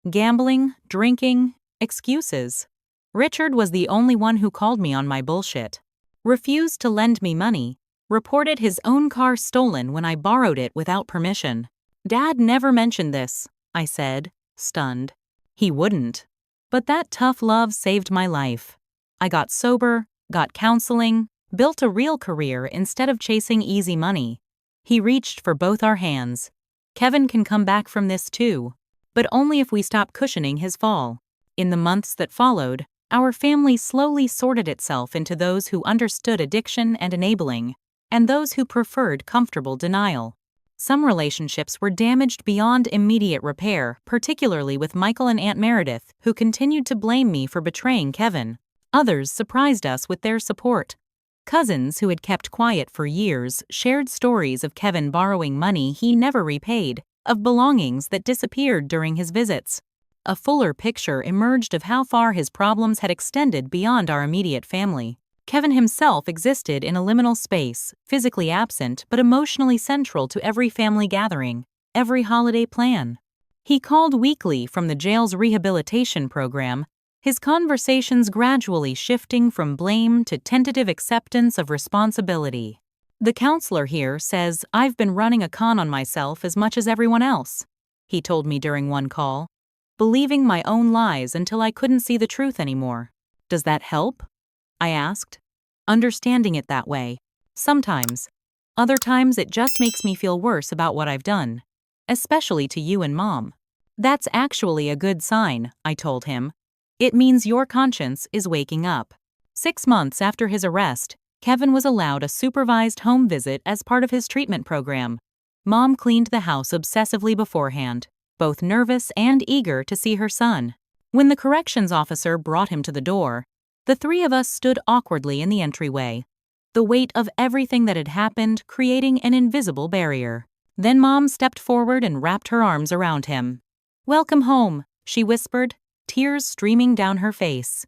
Gambling, drinking, excuses. Richard was the only one who called me on my bullshit. Refused to lend me money. Reported his own car stolen when I borrowed it without permission." "Dad never mentioned this," I said, stunned. "He wouldn't. But that tough love saved my life. I got sober, got counseling, built a real career instead of chasing easy money." He reached for both our hands. "Kevin can come back from this too, but only if we stop cushioning his fall." In the months that followed, our family slowly sorted itself into those who understood addiction and enabling, and those who preferred comfortable denial. Some relationships were damaged beyond immediate repair, particularly with Michael and Aunt Meredith, who continued to blame me for betraying Kevin. Others surprised us with their support. Cousins who had kept quiet for years shared stories of Kevin borrowing money he never repaid, of belongings that disappeared during his visits. A fuller picture emerged of how far his problems had extended beyond our immediate family. Kevin himself existed in a liminal space, physically absent but emotionally central to every family gathering, every holiday plan. He called weekly from the jail's rehabilitation program, his conversations gradually shifting from blame to tentative acceptance of responsibility. "The counselor here says I've been running a con on myself as much as everyone else," he told me during one call. believing my own lies until I couldn't see the truth anymore. Does that help? I asked. Understanding it that way. Sometimes. Other times it just makes me feel worse about what I've done. Especially to you and Mom. That's actually a good sign, I told him. It means your conscience is waking up. 6 months after his arrest, Kevin was allowed a supervised home visit as part of his treatment program. Mom cleaned the house obsessively beforehand, both nervous and eager to see her son. When the corrections officer brought him to the door, the three of us stood awkwardly in the entryway, the weight of everything that had happened creating an invisible barrier. Then Mom stepped forward and wrapped her arms around him. "Welcome home," she whispered, tears streaming down her face.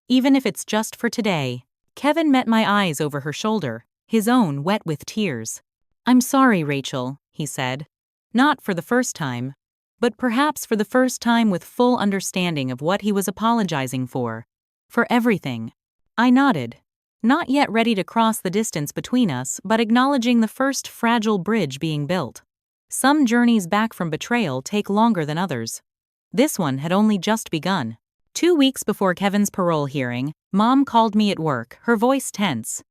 "Even if it's just for today." Kevin met my eyes over her shoulder, his own wet with tears. "I'm sorry, Rachel," he said. Not for the first time, but perhaps for the first time with full understanding of what he was apologizing for. For everything. I nodded. Not yet ready to cross the distance between us, but acknowledging the first fragile bridge being built. Some journeys back from betrayal take longer than others. This one had only just begun. 2 weeks before Kevin's parole hearing, Mom called me at work, her voice tense.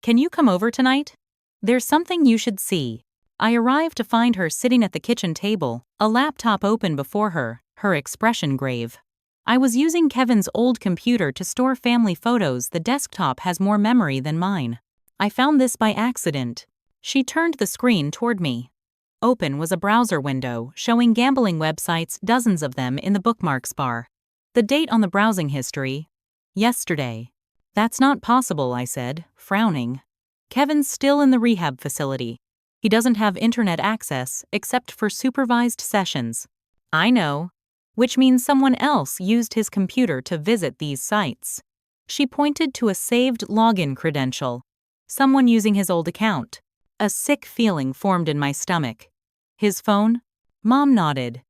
"Can you come over tonight? There's something you should see." I arrived to find her sitting at the kitchen table, a laptop open before her, her expression grave. I was using Kevin's old computer to store family photos. The desktop has more memory than mine. I found this by accident. She turned the screen toward me. Open was a browser window showing gambling websites, dozens of them in the bookmarks bar. The date on the browsing history: yesterday. "That's not possible," I said, frowning. "Kevin's still in the rehab facility. He doesn't have internet access except for supervised sessions." "I know. Which means someone else used his computer to visit these sites." She pointed to a saved login credential. Someone using his old account. A sick feeling formed in my stomach. "His phone?" Mom nodded.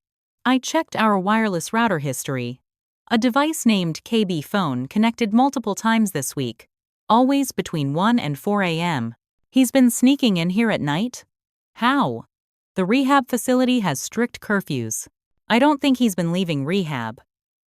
I checked our wireless router history. A device named KB Phone connected multiple times this week, always between 1 and 4 a.m. "He's been sneaking in here at night?" "How?" "The rehab facility has strict curfews. I don't think he's been leaving rehab."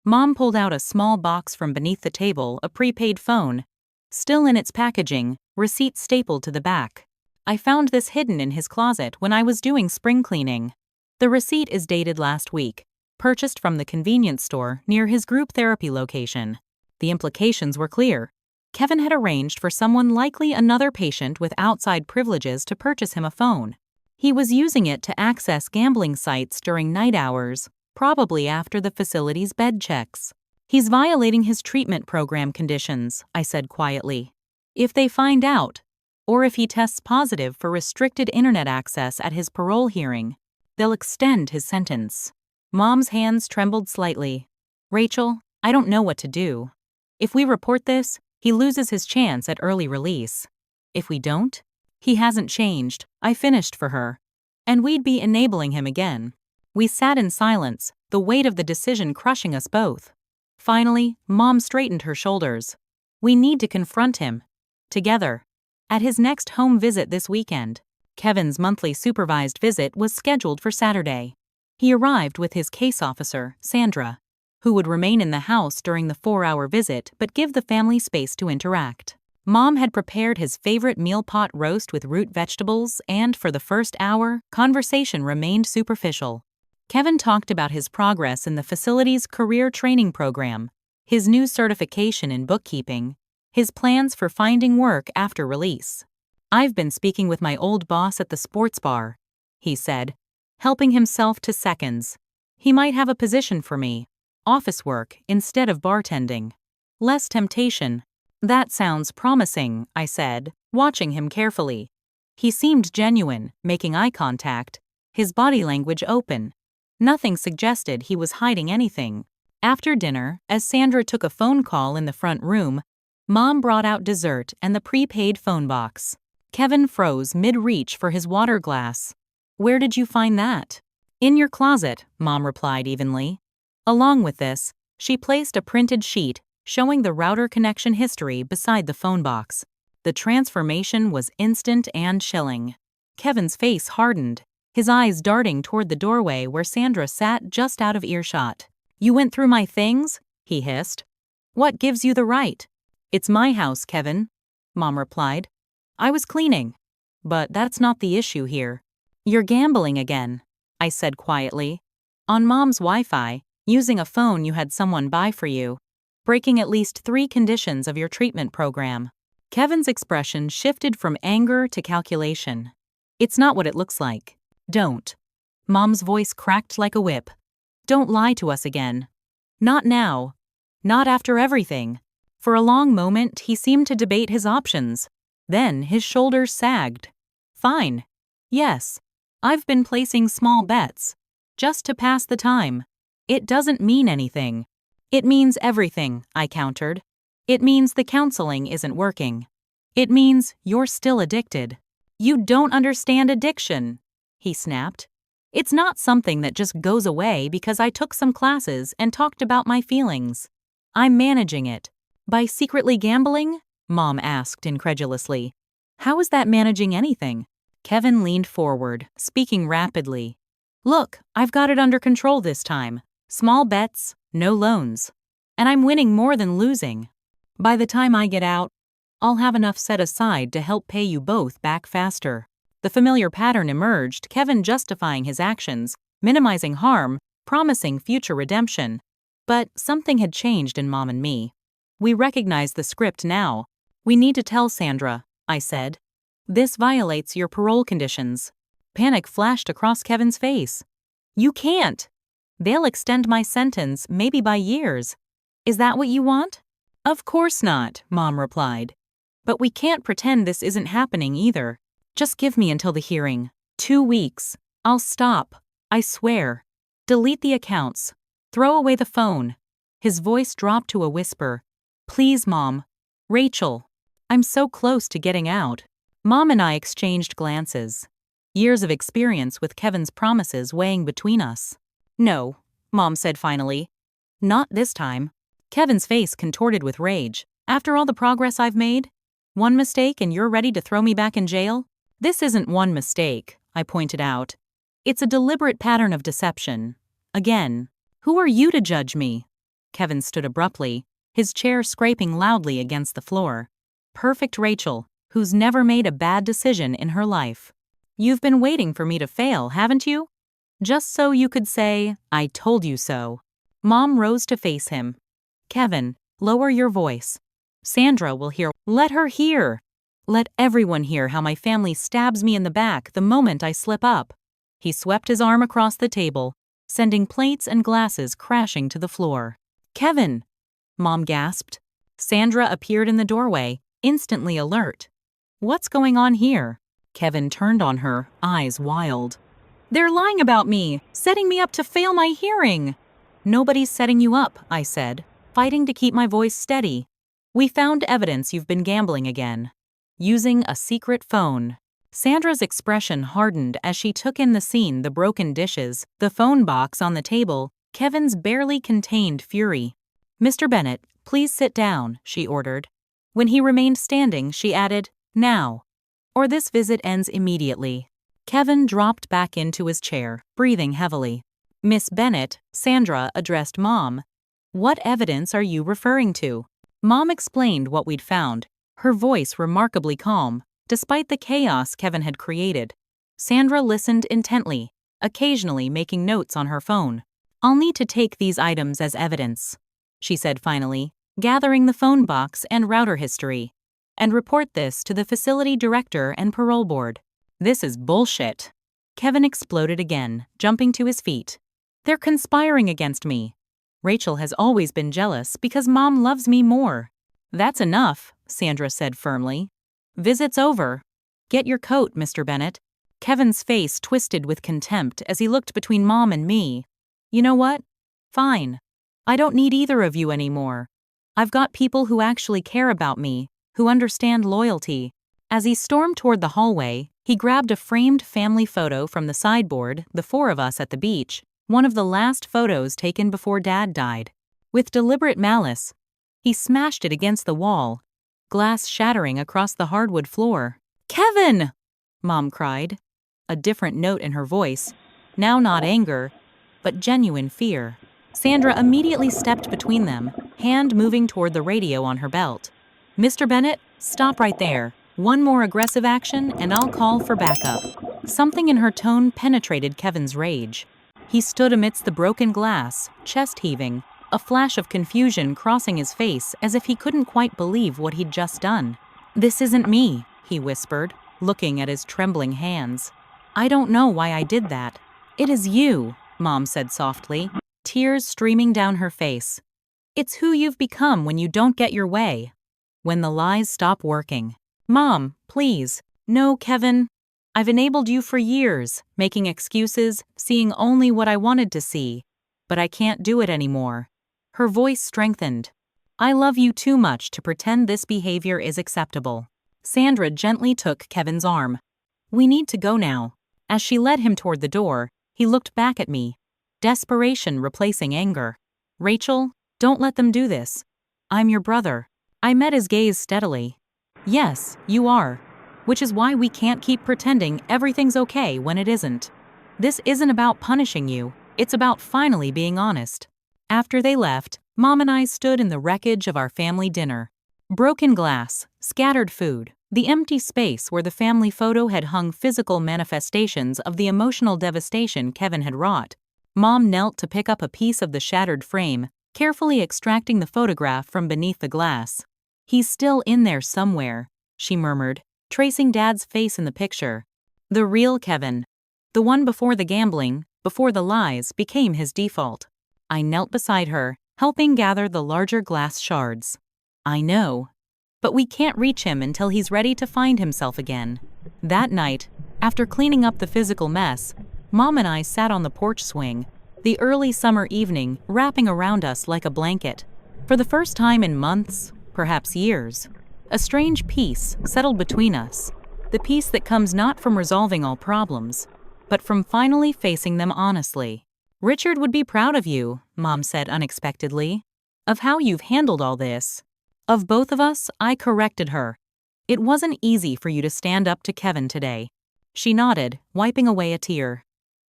Mom pulled out a small box from beneath the table, a prepaid phone. Still in its packaging, receipt stapled to the back. "I found this hidden in his closet when I was doing spring cleaning." The receipt is dated last week, purchased from the convenience store near his group therapy location. The implications were clear. Kevin had arranged for someone, likely another patient with outside privileges, to purchase him a phone. He was using it to access gambling sites during night hours, probably after the facility's bed checks. "He's violating his treatment program conditions," I said quietly. "If they find out, or if he tests positive for restricted internet access at his parole hearing, they'll extend his sentence." Mom's hands trembled slightly. "Rachel, I don't know what to do. If we report this, he loses his chance at early release. If we don't, he hasn't changed," I finished for her. "And we'd be enabling him again." We sat in silence, the weight of the decision crushing us both. Finally, Mom straightened her shoulders. "We need to confront him. Together. At his next home visit this weekend." Kevin's monthly supervised visit was scheduled for Saturday. He arrived with his case officer, Sandra, who would remain in the house during the 4-hour visit but give the family space to interact. Mom had prepared his favorite meal pot roast with root vegetables, and for the first hour, conversation remained superficial. Kevin talked about his progress in the facility's career training program, his new certification in bookkeeping, his plans for finding work after release. "I've been speaking with my old boss at the sports bar," he said, helping himself to seconds. "He might have a position for me. Office work instead of bartending. Less temptation." "That sounds promising," I said, watching him carefully. He seemed genuine, making eye contact, his body language open. Nothing suggested he was hiding anything. After dinner, as Sandra took a phone call in the front room, Mom brought out dessert and the prepaid phone box. Kevin froze mid-reach for his water glass. "Where did you find that?" "In your closet," Mom replied evenly. Along with this, she placed a printed sheet showing the router connection history beside the phone box. The transformation was instant and chilling. Kevin's face hardened, his eyes darting toward the doorway where Sandra sat just out of earshot. You went through my things? He hissed. What gives you the right? It's my house, Kevin, Mom replied. I was cleaning. But that's not the issue here. You're gambling again, I said quietly. On Mom's Wi-Fi, using a phone you had someone buy for you, breaking at least 3 conditions of your treatment program. Kevin's expression shifted from anger to calculation. It's not what it looks like. Don't. Mom's voice cracked like a whip. Don't lie to us again. Not now. Not after everything. For a long moment, he seemed to debate his options. Then his shoulders sagged. Fine. Yes. I've been placing small bets. Just to pass the time. It doesn't mean anything. It means everything, I countered. It means the counseling isn't working. It means you're still addicted. You don't understand addiction, he snapped. It's not something that just goes away because I took some classes and talked about my feelings. I'm managing it. By secretly gambling? Mom asked incredulously. How is that managing anything? Kevin leaned forward, speaking rapidly. Look, I've got it under control this time. Small bets, no loans. And I'm winning more than losing. By the time I get out, I'll have enough set aside to help pay you both back faster. The familiar pattern emerged, Kevin justifying his actions, minimizing harm, promising future redemption. But something had changed in Mom and me. We recognize the script now. We need to tell Sandra, I said. This violates your parole conditions. Panic flashed across Kevin's face. You can't. They'll extend my sentence, maybe by years. Is that what you want? Of course not, Mom replied. But we can't pretend this isn't happening either. Just give me until the hearing. 2 weeks. I'll stop. I swear. Delete the accounts. Throw away the phone. His voice dropped to a whisper. Please, Mom. Rachel. I'm so close to getting out. Mom and I exchanged glances. Years of experience with Kevin's promises weighing between us. No, Mom said finally. Not this time. Kevin's face contorted with rage. After all the progress I've made? One mistake and you're ready to throw me back in jail? This isn't one mistake, I pointed out. It's a deliberate pattern of deception. Again, who are you to judge me? Kevin stood abruptly, his chair scraping loudly against the floor. Perfect Rachel, who's never made a bad decision in her life. You've been waiting for me to fail, haven't you? Just so you could say, I told you so. Mom rose to face him. Kevin, lower your voice. Sandra will hear. Let her hear. Let everyone hear how my family stabs me in the back the moment I slip up. He swept his arm across the table, sending plates and glasses crashing to the floor. Kevin! Mom gasped. Sandra appeared in the doorway, instantly alert. What's going on here? Kevin turned on her, eyes wild. They're lying about me, setting me up to fail my hearing. Nobody's setting you up, I said, fighting to keep my voice steady. We found evidence you've been gambling again. Using a secret phone. Sandra's expression hardened as she took in the scene, the broken dishes, the phone box on the table, Kevin's barely contained fury. Mr. Bennett, please sit down, she ordered. When he remained standing, she added, now. Or this visit ends immediately. Kevin dropped back into his chair, breathing heavily. Miss Bennett, Sandra addressed Mom. What evidence are you referring to? Mom explained what we'd found, her voice remarkably calm, despite the chaos Kevin had created. Sandra listened intently, occasionally making notes on her phone. I'll need to take these items as evidence, she said finally, gathering the phone box and router history, and report this to the facility director and parole board. This is bullshit. Kevin exploded again, jumping to his feet. They're conspiring against me. Rachel has always been jealous because Mom loves me more. That's enough, Sandra said firmly. Visit's over. Get your coat, Mr. Bennett. Kevin's face twisted with contempt as he looked between Mom and me. You know what? Fine. I don't need either of you anymore. I've got people who actually care about me, who understand loyalty. As he stormed toward the hallway, he grabbed a framed family photo from the sideboard, the 4 of us at the beach, one of the last photos taken before Dad died. With deliberate malice, he smashed it against the wall, glass shattering across the hardwood floor. Kevin! Mom cried, a different note in her voice, now not anger, but genuine fear. Sandra immediately stepped between them, hand moving toward the radio on her belt. Mr. Bennett, stop right there. One more aggressive action and I'll call for backup. Something in her tone penetrated Kevin's rage. He stood amidst the broken glass, chest heaving, a flash of confusion crossing his face as if he couldn't quite believe what he'd just done. "This isn't me," he whispered, looking at his trembling hands. "I don't know why I did that." "It is you," Mom said softly, tears streaming down her face. "It's who you've become when you don't get your way. When the lies stop working." "Mom, please." "No, Kevin. I've enabled you for years, making excuses, seeing only what I wanted to see. But I can't do it anymore." Her voice strengthened. "I love you too much to pretend this behavior is acceptable." Sandra gently took Kevin's arm. "We need to go now." As she led him toward the door, he looked back at me, desperation replacing anger. "Rachel, don't let them do this. I'm your brother." I met his gaze steadily. "Yes, you are. Which is why we can't keep pretending everything's okay when it isn't. This isn't about punishing you, it's about finally being honest." After they left, Mom and I stood in the wreckage of our family dinner. Broken glass, scattered food, the empty space where the family photo had hung physical manifestations of the emotional devastation Kevin had wrought. Mom knelt to pick up a piece of the shattered frame, carefully extracting the photograph from beneath the glass. "He's still in there somewhere," she murmured, tracing Dad's face in the picture. "The real Kevin. The one before the gambling, before the lies, became his default." I knelt beside her, helping gather the larger glass shards. "I know. But we can't reach him until he's ready to find himself again." That night, after cleaning up the physical mess, Mom and I sat on the porch swing, the early summer evening wrapping around us like a blanket. For the first time in months, perhaps years, a strange peace settled between us, the peace that comes not from resolving all problems, but from finally facing them honestly. "Richard would be proud of you," Mom said unexpectedly, "of how you've handled all this." Of both of us, I corrected her. "It wasn't easy for you to stand up to Kevin today." She nodded, wiping away a tear.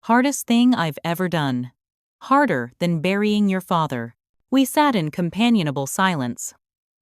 "Hardest thing I've ever done. Harder than burying your father." We sat in companionable silence,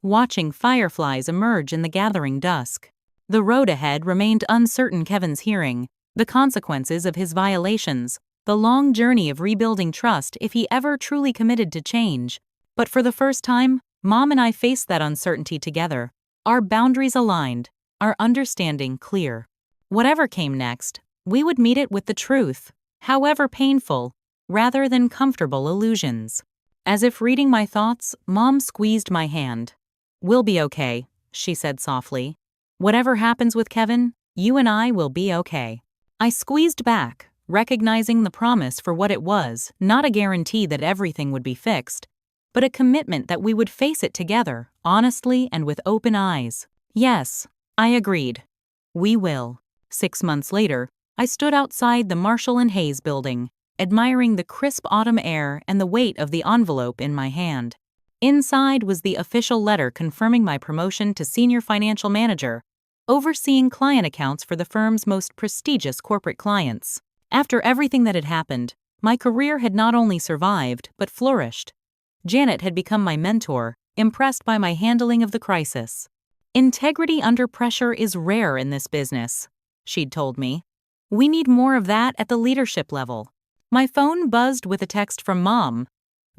watching fireflies emerge in the gathering dusk. The road ahead remained uncertain. Kevin's hearing, the consequences of his violations, the long journey of rebuilding trust if he ever truly committed to change. But for the first time, Mom and I faced that uncertainty together, our boundaries aligned, our understanding clear. Whatever came next, we would meet it with the truth, however painful, rather than comfortable illusions. As if reading my thoughts, Mom squeezed my hand. "We'll be okay," she said softly. "Whatever happens with Kevin, you and I will be okay." I squeezed back, recognizing the promise for what it was, not a guarantee that everything would be fixed, but a commitment that we would face it together, honestly and with open eyes. "Yes," I agreed. "We will." 6 months later, I stood outside the Marshall and Hayes building, admiring the crisp autumn air and the weight of the envelope in my hand. Inside was the official letter confirming my promotion to senior financial manager, overseeing client accounts for the firm's most prestigious corporate clients. After everything that had happened, my career had not only survived, but flourished. Janet had become my mentor, impressed by my handling of the crisis. "Integrity under pressure is rare in this business," she'd told me. "We need more of that at the leadership level." My phone buzzed with a text from Mom.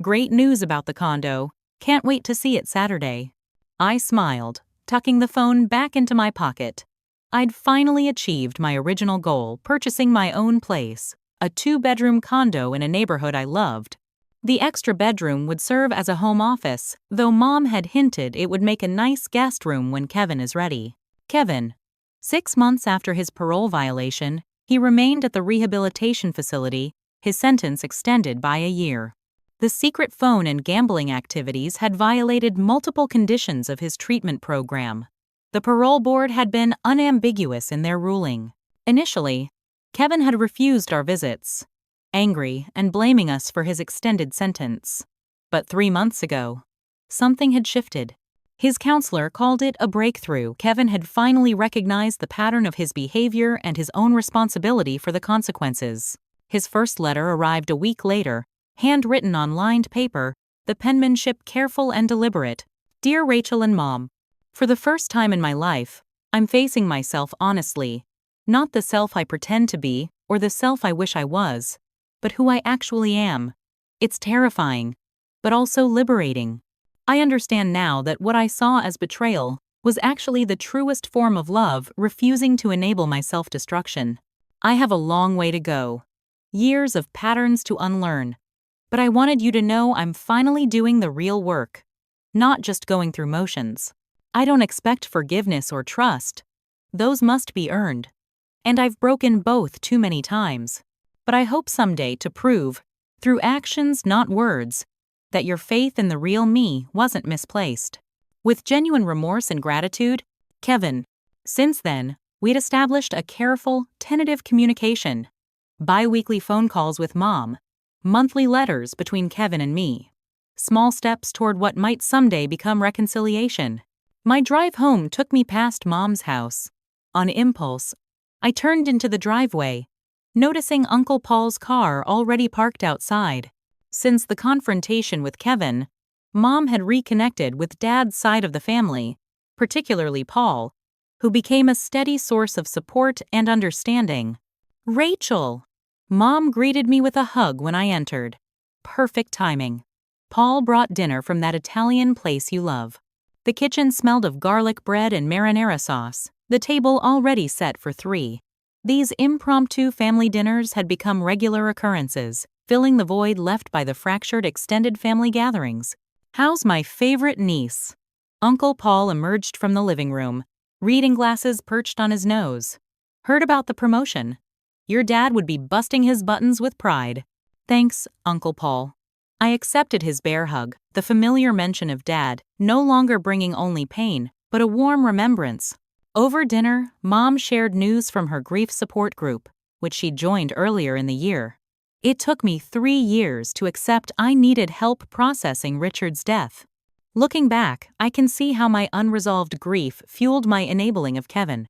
"Great news about the condo. Can't wait to see it Saturday." I smiled, tucking the phone back into my pocket. I'd finally achieved my original goal, purchasing my own place, a 2-bedroom condo in a neighborhood I loved. The extra bedroom would serve as a home office, though Mom had hinted it would make a nice guest room when Kevin is ready. Kevin. 6 months after his parole violation, he remained at the rehabilitation facility, his sentence extended by a year. The secret phone and gambling activities had violated multiple conditions of his treatment program. The parole board had been unambiguous in their ruling. Initially, Kevin had refused our visits, angry and blaming us for his extended sentence. But 3 months ago, something had shifted. His counselor called it a breakthrough. Kevin had finally recognized the pattern of his behavior and his own responsibility for the consequences. His first letter arrived a week later, Handwritten on lined paper, the penmanship careful and deliberate. Dear Rachel and Mom, for the first time in my life, I'm facing myself honestly. Not the self I pretend to be, or the self I wish I was, but who I actually am. It's terrifying, but also liberating. I understand now that what I saw as betrayal was actually the truest form of love refusing to enable my self-destruction. I have a long way to go. Years of patterns to unlearn. But I wanted you to know I'm finally doing the real work. Not just going through motions. I don't expect forgiveness or trust. Those must be earned. And I've broken both too many times. But I hope someday to prove, through actions not words, that your faith in the real me wasn't misplaced. With genuine remorse and gratitude, Kevin. Since then, we'd established a careful, tentative communication. Bi-weekly phone calls with Mom. Monthly letters between Kevin and me. Small steps toward what might someday become reconciliation. My drive home took me past Mom's house. On impulse, I turned into the driveway, noticing Uncle Paul's car already parked outside. Since the confrontation with Kevin, Mom had reconnected with Dad's side of the family, particularly Paul, who became a steady source of support and understanding. Rachel! Mom greeted me with a hug when I entered. Perfect timing. Paul brought dinner from that Italian place you love. The kitchen smelled of garlic bread and marinara sauce, the table already set for 3. These impromptu family dinners had become regular occurrences, filling the void left by the fractured extended family gatherings. How's my favorite niece? Uncle Paul emerged from the living room, reading glasses perched on his nose. Heard about the promotion. Your dad would be busting his buttons with pride. Thanks, Uncle Paul. I accepted his bear hug, the familiar mention of Dad, no longer bringing only pain, but a warm remembrance. Over dinner, Mom shared news from her grief support group, which she joined earlier in the year. It took me 3 years to accept I needed help processing Richard's death. Looking back, I can see how my unresolved grief fueled my enabling of Kevin.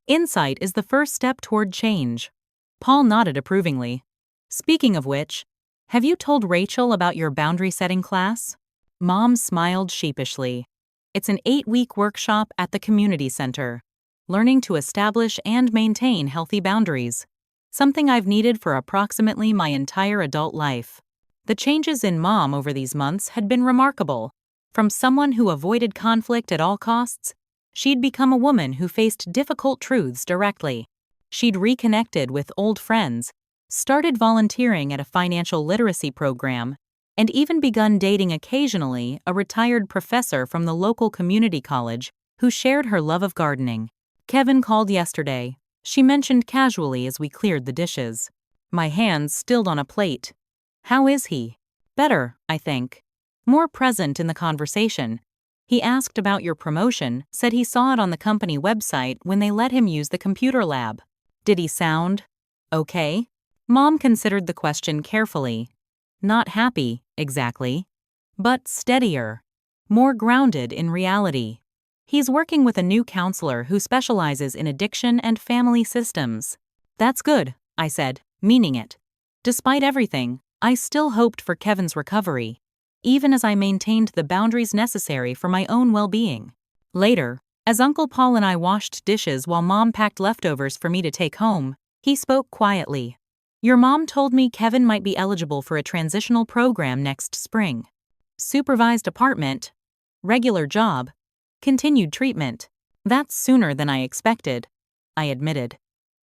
Insight is the first step toward change. Paul nodded approvingly. Speaking of which, have you told Rachel about your boundary-setting class? Mom smiled sheepishly. It's an 8-week workshop at the community center. Learning to establish and maintain healthy boundaries. Something I've needed for approximately my entire adult life. The changes in Mom over these months had been remarkable. From someone who avoided conflict at all costs, she'd become a woman who faced difficult truths directly. She'd reconnected with old friends, started volunteering at a financial literacy program, and even begun dating occasionally a retired professor from the local community college who shared her love of gardening. Kevin called yesterday. She mentioned casually as we cleared the dishes. My hands stilled on a plate. How is he? Better, I think. More present in the conversation. He asked about your promotion, said he saw it on the company website when they let him use the computer lab. Did he sound okay? Mom considered the question carefully. Not happy, exactly. But steadier. More grounded in reality. He's working with a new counselor who specializes in addiction and family systems. That's good, I said, meaning it. Despite everything, I still hoped for Kevin's recovery, even as I maintained the boundaries necessary for my own well-being. Later, as Uncle Paul and I washed dishes while Mom packed leftovers for me to take home, he spoke quietly. Your mom told me Kevin might be eligible for a transitional program next spring. Supervised apartment, regular job, continued treatment. That's sooner than I expected, I admitted.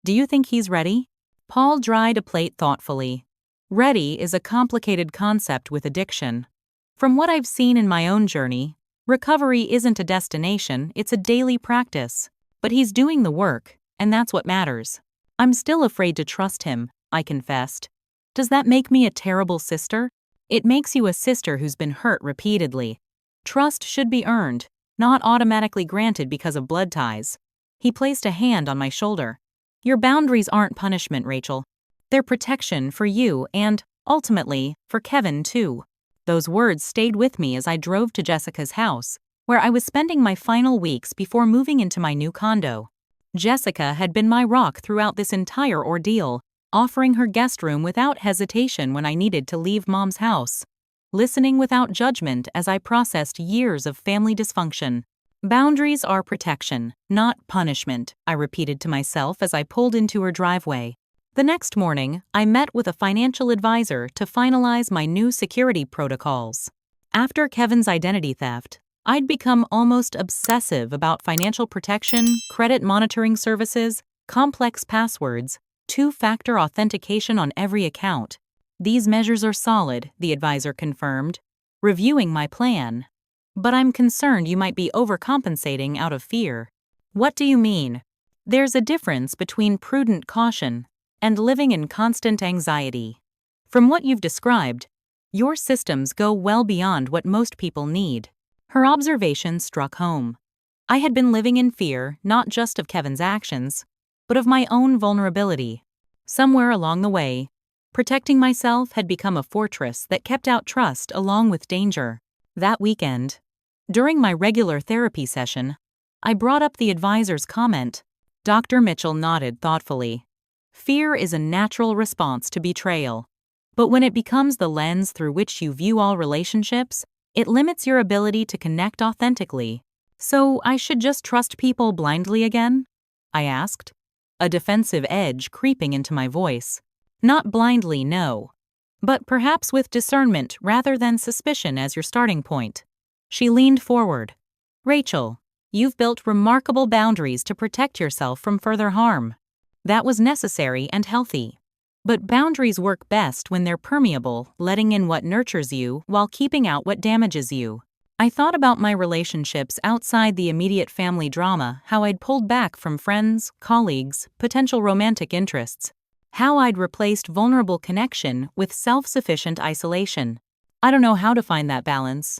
Do you think he's ready? Paul dried a plate thoughtfully. Ready is a complicated concept with addiction. From what I've seen in my own journey, recovery isn't a destination, it's a daily practice. But he's doing the work, and that's what matters. I'm still afraid to trust him, I confessed. Does that make me a terrible sister? It makes you a sister who's been hurt repeatedly. Trust should be earned, not automatically granted because of blood ties. He placed a hand on my shoulder. Your boundaries aren't punishment, Rachel. They're protection for you and, ultimately, for Kevin too. Those words stayed with me as I drove to Jessica's house, where I was spending my final weeks before moving into my new condo. Jessica had been my rock throughout this entire ordeal, offering her guest room without hesitation when I needed to leave Mom's house, listening without judgment as I processed years of family dysfunction. Boundaries are protection, not punishment, I repeated to myself as I pulled into her driveway. The next morning, I met with a financial advisor to finalize my new security protocols. After Kevin's identity theft, I'd become almost obsessive about financial protection, credit monitoring services, complex passwords, two-factor authentication on every account. These measures are solid, the advisor confirmed, reviewing my plan. But I'm concerned you might be overcompensating out of fear. What do you mean? There's a difference between prudent caution and living in constant anxiety. From what you've described, your systems go well beyond what most people need. Her observation struck home. I had been living in fear not just of Kevin's actions, but of my own vulnerability. Somewhere along the way, protecting myself had become a fortress that kept out trust along with danger. That weekend, during my regular therapy session, I brought up the advisor's comment. Dr. Mitchell nodded thoughtfully. Fear is a natural response to betrayal. But when it becomes the lens through which you view all relationships, it limits your ability to connect authentically. So I should just trust people blindly again? I asked, a defensive edge creeping into my voice. Not blindly, no. But perhaps with discernment rather than suspicion as your starting point. She leaned forward. Rachel, you've built remarkable boundaries to protect yourself from further harm. That was necessary and healthy. But boundaries work best when they're permeable, letting in what nurtures you while keeping out what damages you. I thought about my relationships outside the immediate family drama, how I'd pulled back from friends, colleagues, potential romantic interests, how I'd replaced vulnerable connection with self-sufficient isolation. I don't know how to find that balance,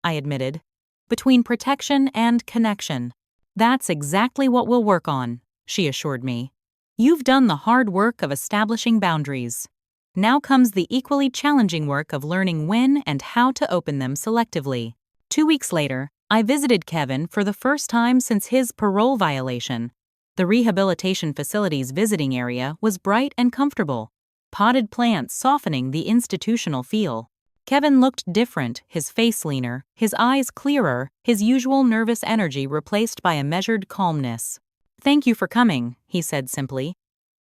I admitted, between protection and connection. That's exactly what we'll work on, she assured me. You've done the hard work of establishing boundaries. Now comes the equally challenging work of learning when and how to open them selectively. 2 weeks later, I visited Kevin for the first time since his parole violation. The rehabilitation facility's visiting area was bright and comfortable, potted plants softening the institutional feel. Kevin looked different, his face leaner, his eyes clearer, his usual nervous energy replaced by a measured calmness. Thank you for coming, he said simply.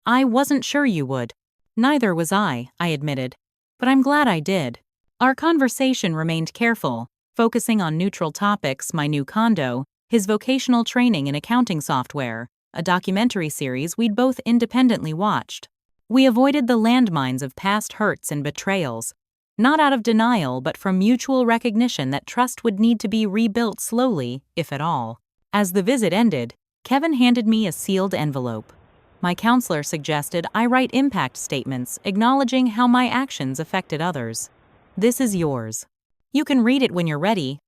I wasn't sure you would. Neither was I admitted. But I'm glad I did. Our conversation remained careful, focusing on neutral topics, my new condo, his vocational training in accounting software, a documentary series we'd both independently watched. We avoided the landmines of past hurts and betrayals, not out of denial but from mutual recognition that trust would need to be rebuilt slowly, if at all. As the visit ended, Kevin handed me a sealed envelope. My counselor suggested I write impact statements acknowledging how my actions affected others. This is yours. You can read it when you're ready,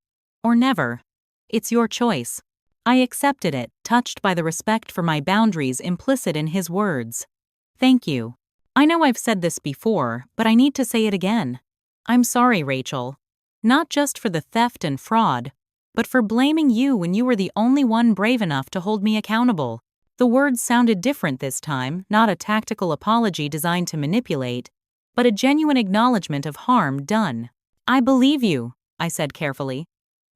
or never. It's your choice. I accepted it, touched by the respect for my boundaries implicit in his words. Thank you. I know I've said this before, but I need to say it again. I'm sorry, Rachel. Not just for the theft and fraud, but for blaming you when you were the only one brave enough to hold me accountable. The words sounded different this time, not a tactical apology designed to manipulate, but a genuine acknowledgement of harm done. I believe you, I said carefully,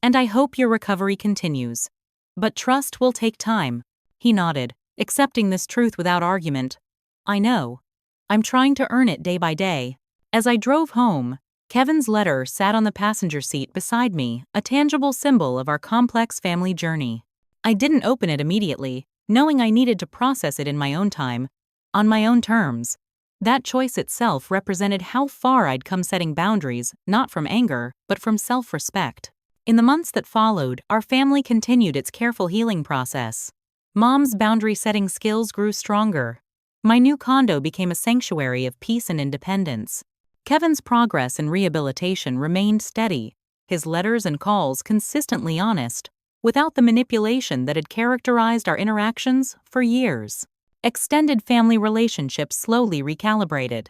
and I hope your recovery continues. But trust will take time. He nodded, accepting this truth without argument. I know. I'm trying to earn it day by day. As I drove home, Kevin's letter sat on the passenger seat beside me, a tangible symbol of our complex family journey. I didn't open it immediately, knowing I needed to process it in my own time, on my own terms. That choice itself represented how far I'd come setting boundaries, not from anger, but from self-respect. In the months that followed, our family continued its careful healing process. Mom's boundary-setting skills grew stronger. My new condo became a sanctuary of peace and independence. Kevin's progress in rehabilitation remained steady, his letters and calls consistently honest, without the manipulation that had characterized our interactions for years. Extended family relationships slowly recalibrated.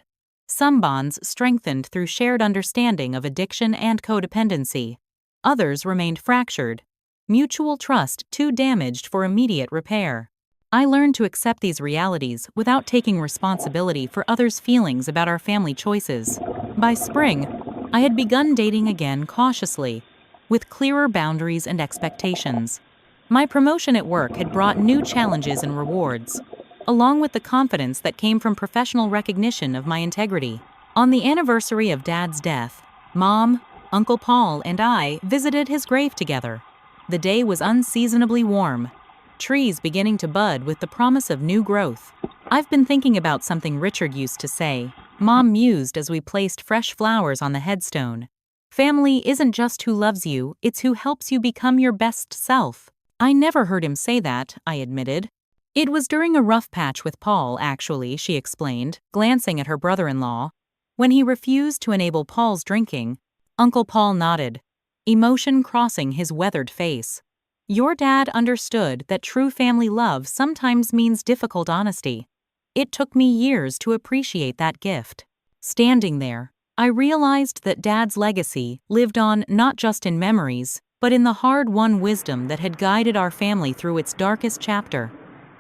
Some bonds strengthened through shared understanding of addiction and codependency. Others remained fractured, mutual trust too damaged for immediate repair. I learned to accept these realities without taking responsibility for others' feelings about our family choices. By spring, I had begun dating again cautiously, with clearer boundaries and expectations. My promotion at work had brought new challenges and rewards, along with the confidence that came from professional recognition of my integrity. On the anniversary of Dad's death, Mom, Uncle Paul, and I visited his grave together. The day was unseasonably warm, trees beginning to bud with the promise of new growth. "I've been thinking about something Richard used to say," Mom mused as we placed fresh flowers on the headstone. "Family isn't just who loves you, it's who helps you become your best self." I never heard him say that, I admitted. "It was during a rough patch with Paul, actually," she explained, glancing at her brother-in-law. When he refused to enable Paul's drinking, Uncle Paul nodded, emotion crossing his weathered face. "Your dad understood that true family love sometimes means difficult honesty. It took me years to appreciate that gift." Standing there, I realized that Dad's legacy lived on not just in memories, but in the hard-won wisdom that had guided our family through its darkest chapter.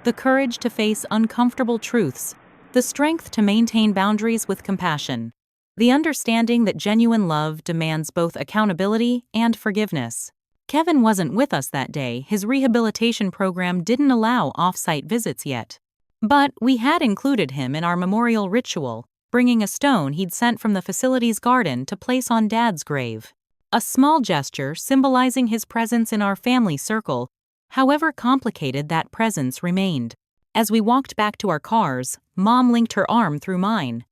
The courage to face uncomfortable truths, the strength to maintain boundaries with compassion, the understanding that genuine love demands both accountability and forgiveness. Kevin wasn't with us that day. His rehabilitation program didn't allow off-site visits yet. But we had included him in our memorial ritual, bringing a stone he'd sent from the facility's garden to place on Dad's grave. A small gesture symbolizing his presence in our family circle, however complicated that presence remained. As we walked back to our cars, Mom linked her arm through mine.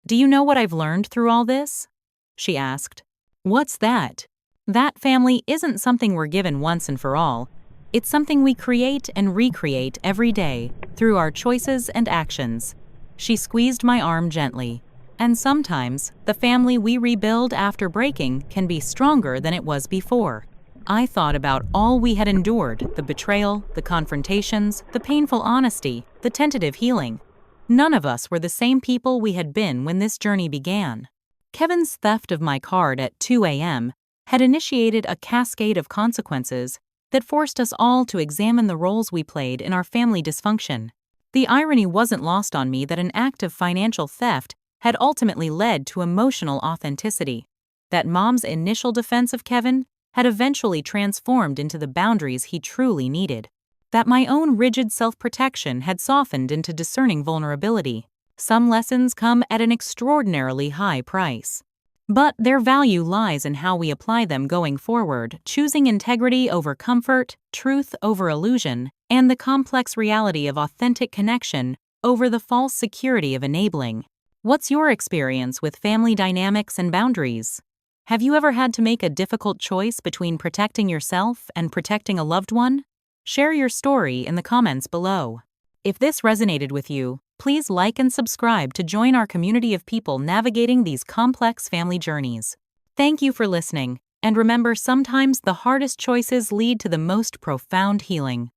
"Do you know what I've learned through all this?" she asked. "What's that?" "That family isn't something we're given once and for all. It's something we create and recreate every day through our choices and actions." She squeezed my arm gently. "And sometimes, the family we rebuild after breaking can be stronger than it was before." I thought about all we had endured, the betrayal, the confrontations, the painful honesty, the tentative healing. None of us were the same people we had been when this journey began. Kevin's theft of my card at 2 a.m. had initiated a cascade of consequences that forced us all to examine the roles we played in our family dysfunction. The irony wasn't lost on me that an act of financial theft had ultimately led to emotional authenticity, that Mom's initial defense of Kevin had eventually transformed into the boundaries he truly needed, that my own rigid self-protection had softened into discerning vulnerability. Some lessons come at an extraordinarily high price. But their value lies in how we apply them going forward, choosing integrity over comfort, truth over illusion, and the complex reality of authentic connection over the false security of enabling. What's your experience with family dynamics and boundaries? Have you ever had to make a difficult choice between protecting yourself and protecting a loved one? Share your story in the comments below. If this resonated with you, please like and subscribe to join our community of people navigating these complex family journeys. Thank you for listening, and remember, sometimes the hardest choices lead to the most profound healing.